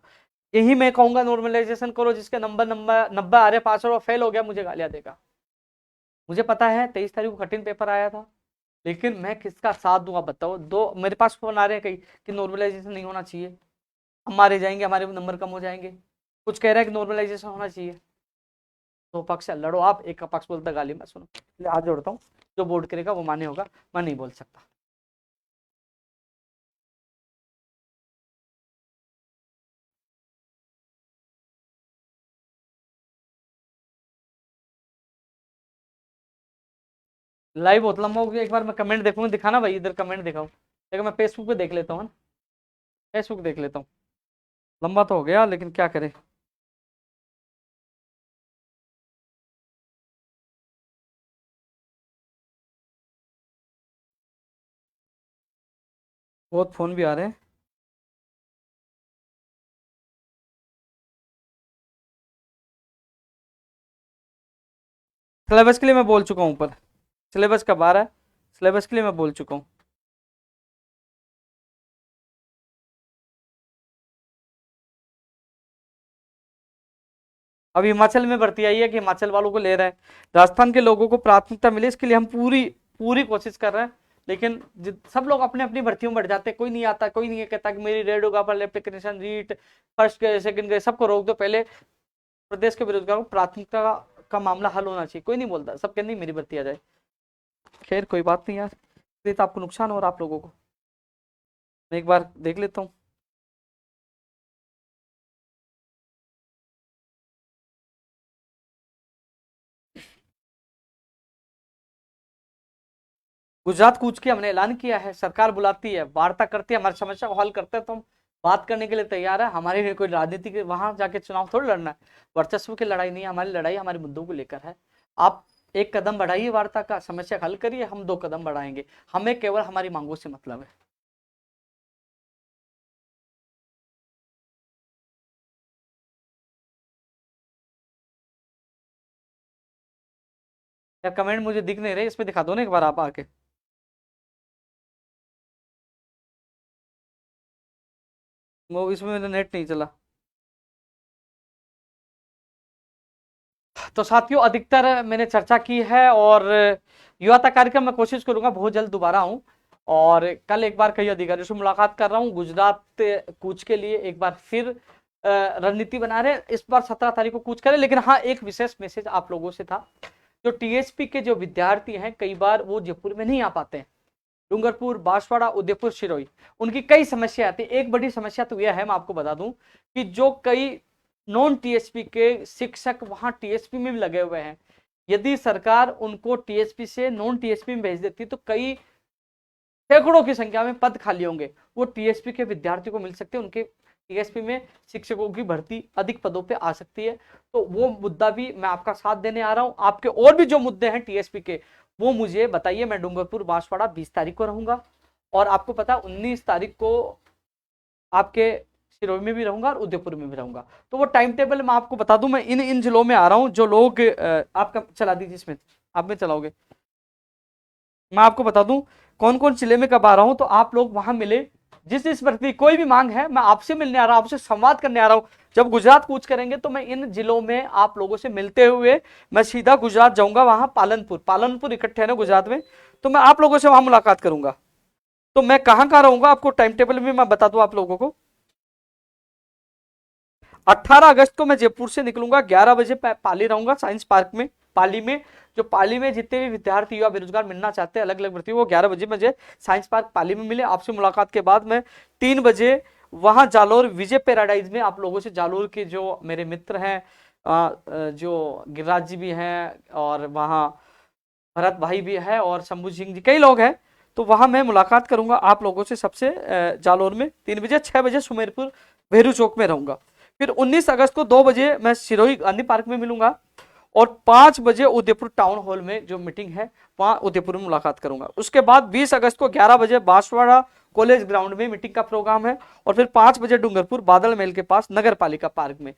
यही मैं कहूंगा नॉर्मलाइजेशन करो, जिसके नंबर नंबर 90 आ रहे, पास और फेल हो गया, मुझे गालियां देगा। मुझे पता है 23 तारीख को कठिन पेपर आया था, लेकिन मैं किसका साथ दूंगा बताओ। दो मेरे पास फोन आ रहे हैं कई कि नॉर्मलाइजेशन नहीं होना चाहिए, हम मारे जाएंगे, हमारे नंबर कम हो जाएंगे। कुछ कह रहा है कि नॉर्मलाइजेशन होना चाहिए। दो पक्ष से लड़ो आप, एक का पक्ष बोलता गाली मैं सुनो, इसलिए हाथ जोड़ता हूँ, जो बोर्ड करेगा वो मान्य होगा, मैं नहीं बोल सकता। लाइव बहुत लंबा हो गया, एक बार मैं कमेंट देखूंगा, दिखाना भाई, इधर कमेंट दिखाओ, लेकिन मैं फेसबुक पे देख लेता हूँ, फेसबुक देख लेता हूँ। लंबा तो हो गया, लेकिन क्या करें। बहुत फोन भी आ रहे हैं। सिलेबस के लिए मैं बोल चुका हूँ ऊपर, सिलेबस कब आ रहा है, सिलेबस के लिए मैं बोल चुका हूँ। अब हिमाचल में भर्ती आई है कि हिमाचल वालों को ले रहा है, राजस्थान के लोगों को प्राथमिकता मिले, इसके लिए हम पूरी पूरी कोशिश कर रहे हैं। लेकिन सब लोग अपने अपनी भर्तियों में बढ़ जाते हैं, कोई नहीं आता, कोई नहीं कहता कि मेरी रेड होगा पर एप्लीकेशन रीट फर्स्ट के सेकंड के सबको रोक दो, पहले प्रदेश के बेरोजगारों को प्राथमिकता का मामला हल होना चाहिए, कोई नहीं बोलता, सब कहते नहीं मेरी भर्ती आ जाए। खैर कोई बात नहीं यार, ये तो आपको नुकसान हो रहा, आप लोगों को। मैं एक बार देख लेता हूँ। गुजरात कूच के हमने ऐलान किया है, सरकार बुलाती है, वार्ता करती है, हमारी समस्या को हल करते हैं, तो हम बात करने के लिए तैयार है। हमारी कोई राजनीति के वहां जाके चुनाव थोड़ी लड़ना है, वर्चस्व की लड़ाई नहीं है हमारी, लड़ाई हमारे मुद्दों को लेकर है। आप एक कदम बढ़ाइए, वार्ता का समस्या हल करिए, हम 2 कदम बढ़ाएंगे, हमें केवल हमारी मांगों से मतलब है। या कमेंट मुझे दिख नहीं रहे, इसमें दिखा दो ना एक बार आप आके। वो इसमें मेरा नेट नहीं चला। तो साथियों, अधिकतर मैंने चर्चा की है और युवा तक कार्यक्रम में कोशिश करूंगा बहुत जल्द दोबारा आऊं। और कल एक बार कई अधिकारियों से मुलाकात कर रहा हूं गुजरात कूच के लिए। एक बार फिर रणनीति बना रहे हैं, इस बार 17 तारीख को कूच करें। लेकिन हाँ, एक विशेष मैसेज आप लोगों से था, जो टीएसपी के जो विद्यार्थी हैं कई बार वो जयपुर में नहीं आ पाते हैं। डूंगरपुर, बांसवाड़ा, उदयपुर, सिरोही, उनकी कई समस्या आती है। एक बड़ी समस्या तो यह है, मैं आपको बता दूं कि जो कई नॉन टीएसपी के शिक्षक वहां टीएसपी में भी लगे हुए हैं, यदि सरकार उनको टीएसपी से नॉन टीएसपी में भेज देती तो कई सैकड़ों की संख्या में पद खाली होंगे, वो टीएसपी के विद्यार्थियों को मिल सकते हैं। उनके टीएसपी में शिक्षकों की भर्ती अधिक पदों पे आ सकती है। तो वो मुद्दा भी मैं आपका साथ देने आ रहा हूं। आपके और भी जो मुद्दे हैं टीएसपी के, वो मुझे बताइए। मैं डूंगरपुर, बांसवाड़ा 20 तारीख को रहूंगा, और आपको पता 19 तारीख को आपके सिरोही में भी रहूंगा और उदयपुर में भी रहूंगा। तो वो टाइम टेबल मैं आपको बता दूं। मैं इन जिलों में आ रहा हूं। जो लोग आपका चला दीजिए, इसमें आप में चलाओगे, मैं आपको बता दूं कौन कौन जिले में कब आ रहा हूं, तो आप लोग वहां मिले। जिस प्रति कोई भी मांग है, मैं आपसे मिलने आ रहा हूं, आपसे संवाद करने आ रहा हूं। जब गुजरात कूच करेंगे तो मैं इन जिलों में आप लोगों से मिलते हुए मैं सीधा गुजरात जाऊंगा। वहां पालनपुर इकट्ठे है ना गुजरात में, तो मैं आप लोगों से वहां मुलाकात करूंगा। तो मैं कहां रहूंगा आपको टाइम टेबल में मैं बता दूं आप लोगों को। 18 अगस्त को मैं जयपुर से निकलूंगा, 11 बजे पाली रहूंगा साइंस पार्क में। पाली में जितने भी विद्यार्थी युवा बेरोजगार मिलना चाहते हैं अलग अलग वृत्ति, वो 11 बजे मुझे साइंस पार्क पाली में मिले। आपसे मुलाकात के बाद मैं 3 बजे वहां जालोर विजय पैराडाइज में आप लोगों से, जालोर के जो मेरे मित्र हैं, जो गिरिराज जी भी हैं और वहाँ भरत भाई भी है और शंभू सिंह जी, कई लोग हैं। तो वहां मैं मुलाकात करूंगा आप लोगों से सबसे जालोर में 3 बजे। 6 बजे सुमेरपुर भेरू चौक में रहूंगा। फिर 19 अगस्त को 2 बजे मैं सिरोही गांधी पार्क में मिलूंगा, और 5 बजे उदयपुर टाउन हॉल में जो मीटिंग है वहां उदयपुर में मुलाकात करूंगा। उसके बाद 20 अगस्त को 11 बजे बांसवाड़ा कॉलेज ग्राउंड में मीटिंग का प्रोग्राम है, और फिर 5 बजे डूंगरपुर बादल महल के पास नगर पालिका पार्क में।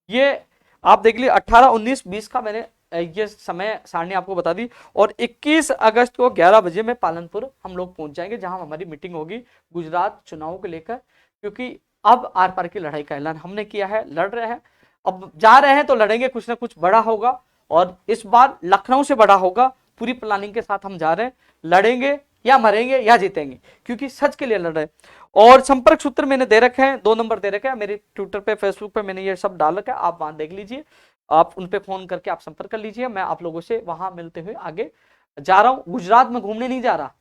ये आप देख लीजिए, 18, 19, 20 का मैंने ये समय सारणी आपको बता दी। और 21 अगस्त को 11 बजे में पालनपुर हम लोग पहुंच जाएंगे, जहां हमारी मीटिंग होगी गुजरात चुनाव को लेकर। क्योंकि अब आर पार की लड़ाई का ऐलान हमने किया है, लड़ रहे हैं, अब जा रहे हैं तो लड़ेंगे, कुछ ना कुछ बड़ा होगा। और इस बार लखनऊ से बड़ा होगा, पूरी प्लानिंग के साथ हम जा रहे हैं। लड़ेंगे या मरेंगे या जीतेंगे, क्योंकि सच के लिए लड़ रहे हैं। और संपर्क सूत्र मैंने दे रखे हैं, 2 नंबर दे रखे हैं मेरे ट्विटर पे, फेसबुक पे मैंने ये सब डाल रखा है, आप वहां देख लीजिए। आप उन पे फोन करके आप संपर्क कर लीजिए। मैं आप लोगों से वहां मिलते हुए आगे जा रहा हूं। गुजरात में घूमने नहीं जा रहा,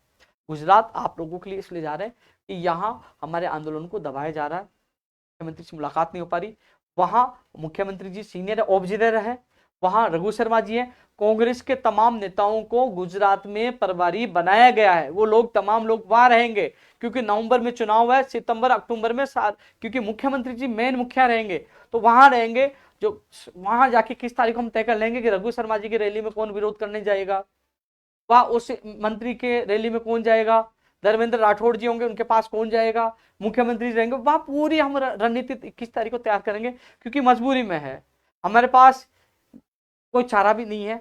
गुजरात आप लोगों के लिए इसलिए जा रहे हैं कि यहाँ हमारे आंदोलन को दबाया जा रहा है। मुख्यमंत्री से मुलाकात नहीं हो पा रही। वहां मुख्यमंत्री जी सीनियर ऑब्जर्वर है, वहां रघु शर्मा जी हैं। कांग्रेस के तमाम नेताओं को गुजरात में प्रभारी बनाया गया है, वो लोग तमाम लोग वहां रहेंगे, क्योंकि नवंबर में चुनाव है, सितंबर अक्टूबर में क्योंकि मुख्यमंत्री जी मेन मुखिया रहेंगे, तो वहां रहेंगे। जो वहां जाके किस तारीख हम तय कर लेंगे कि रघु शर्मा जी की रैली में कौन विरोध करने जाएगा, वहां उस मंत्री के रैली में कौन जाएगा, धर्मेंद्र राठौड़ जी होंगे, उनके पास कौन जाएगा, मुख्यमंत्री रहेंगे, वहां पूरी हम रणनीति 21 तारीख को तैयार करेंगे। क्योंकि मजबूरी में है, हमारे पास कोई चारा भी नहीं है,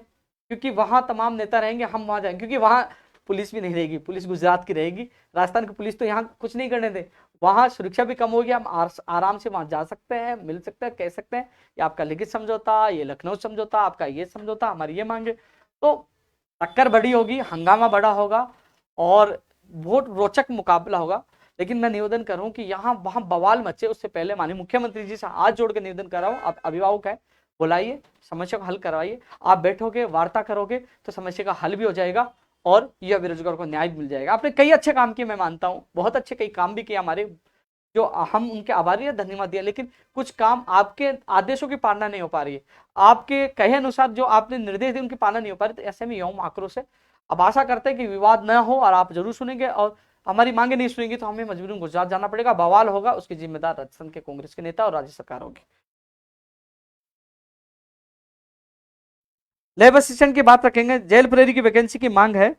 क्योंकि वहां तमाम नेता रहेंगे, हम वहां जाएंगे। क्योंकि वहां पुलिस भी नहीं रहेगी, पुलिस गुजरात की रहेगी, राजस्थान की पुलिस तो यहाँ कुछ नहीं करने दे। वहां सुरक्षा भी कम होगी, हम आराम से वहां जा सकते हैं, मिल सकते हैं, कह सकते हैं ये आपका लिखित समझौता, ये लखनऊ समझौता, आपका ये समझौता, हमारी ये मांगे। तो टक्कर बड़ी होगी, हंगामा बड़ा होगा और बहुत रोचक मुकाबला होगा। लेकिन मैं निवेदन कर रहा हूं कि यहाँ वहां बवाल मचे उससे पहले माननीय मुख्यमंत्री जी से हाथ जोड़ के निवेदन कर रहा हूं, आप अभिभावक है, बुलाइए, समस्या को हल करवाइए। आप बैठोगे, वार्ता करोगे तो समस्या का हल भी हो जाएगा और यह बेरोजगार को न्याय मिल जाएगा। आपने कई अच्छे काम किए, मैं मानता हूँ, बहुत अच्छे कई काम भी किए हमारे, जो हम उनके आभारी है, धन्यवाद दिया। लेकिन कुछ काम आपके आदेशों की पालना नहीं हो पा रही है, आपके कहे अनुसार जो आपने निर्देश दिए उनकी पालना नहीं हो पा रही। तो ऐसे में यौम आक्रोश है। अब आशा करते हैं कि विवाद न हो और आप जरूर सुनेंगे, और हमारी मांगे नहीं सुनेंगी तो हमें मजबूरन गुजरात जाना पड़ेगा। बवाल होगा, उसकी जिम्मेदार राजस्थान के कांग्रेस के नेता और राज्य सरकार होगी। लेबर असिस्टेंट की बात रखेंगे, जेल प्रेरी की वैकेंसी की मांग है।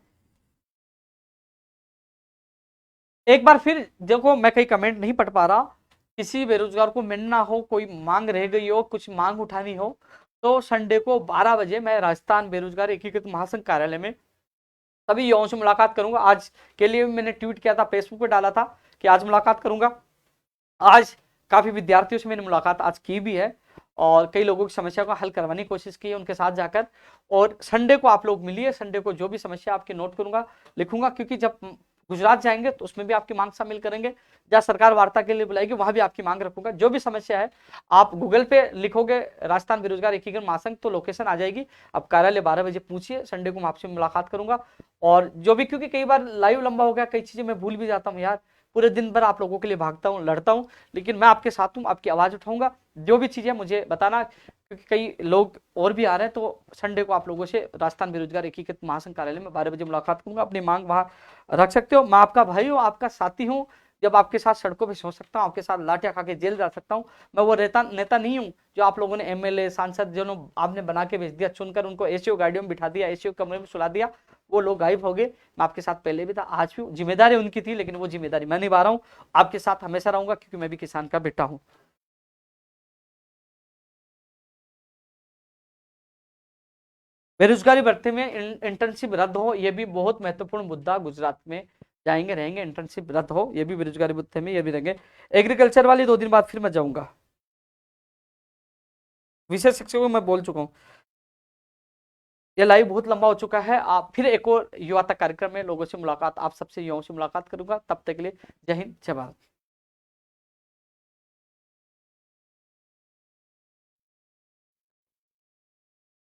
एक बार फिर देखो, मैं कहीं कमेंट नहीं पढ़ पा रहा, किसी बेरोजगार को मिलना हो, कोई मांग रह गई हो, कुछ मांग उठानी हो, तो संडे को 12 बजे मैं राजस्थान बेरोजगार एकीकृत महासंघ कार्यालय में सभी युवाओं से मुलाकात करूंगा। आज के लिए मैंने ट्वीट किया था, फेसबुक पे डाला था कि आज मुलाकात करूंगा। आज काफी विद्यार्थियों से मैंने मुलाकात आज की भी है, और कई लोगों की समस्या को हल करवाने की कोशिश की है उनके साथ जाकर। और संडे को आप लोग मिलिए, संडे को जो भी समस्या आपकी नोट करूंगा, लिखूंगा, क्योंकि जब गुजरात जाएंगे तो उसमें भी आपकी मांग शामिल करेंगे। जहाँ सरकार वार्ता के लिए बुलाएगी वहां भी आपकी मांग रखूंगा। जो भी समस्या है आप गूगल पे लिखोगे राजस्थान बेरोजगार एकीकरण महासंघ तो लोकेशन आ जाएगी। आप कार्यालय 12 बजे पूछिए, संडे को मैं आपसे मुलाकात करूंगा। और जो भी, क्योंकि कई बार लाइव लंबा हो गया, कई चीजें मैं भूल भी जाता हूँ यार, पूरे दिन भर आप लोगों के लिए भागता हूँ, लड़ता हूँ, लेकिन मैं आपके साथ हूँ, आपकी आवाज उठाऊंगा। जो भी चीजें मुझे बताना, क्योंकि कई लोग और भी आ रहे हैं। तो संडे को आप लोगों से राजस्थान बेरोजगार एकीकृत महासंघ कार्यालय में 12 बजे मुलाकात करूंगा। अपनी मांग वहां रख सकते हो। मैं आपका भाई हूँ, आपका साथी हूँ। जब आपके साथ सड़कों पे सो सकता हूँ, आपके साथ लाठियां खा के जेल जा सकता हूँ। मैं वो नेता नहीं हूँ जो आप लोगों ने एमएलए सांसद जो आपने बना के भेज दिया, चुनकर उनको एसीओ गाड़ियों में बिठा दिया, एसीओ कमरे में सुला दिया, वो लोग गायब हो गए। मैं आपके साथ पहले भी था, आज भी हूँ। जिम्मेदारी उनकी थी, लेकिन वो जिम्मेदारी मैं निभा रहा हूँ। आपके साथ हमेशा रहूंगा, क्योंकि मैं भी किसान का बेटा हूँ। बेरोजगारी भत्ते में इंटर्नशिप रद्द हो, ये भी बहुत महत्वपूर्ण मुद्दा। गुजरात में जाएंगे रहेंगे, इंटर्नशिप रद्द हो, ये भी बेरोजगारी भत्ते में ये भी रहेंगे। एग्रीकल्चर वाली 2 दिन बाद फिर मैं जाऊंगा। विषय शिक्षकों को मैं बोल चुका हूँ। ये लाइव बहुत लंबा हो चुका है। आप फिर एक और युवा तक कार्यक्रम में लोगों से मुलाकात, आप सबसे युवाओं से मुलाकात करूंगा। तब तक के लिए जय हिंद, जय भारत।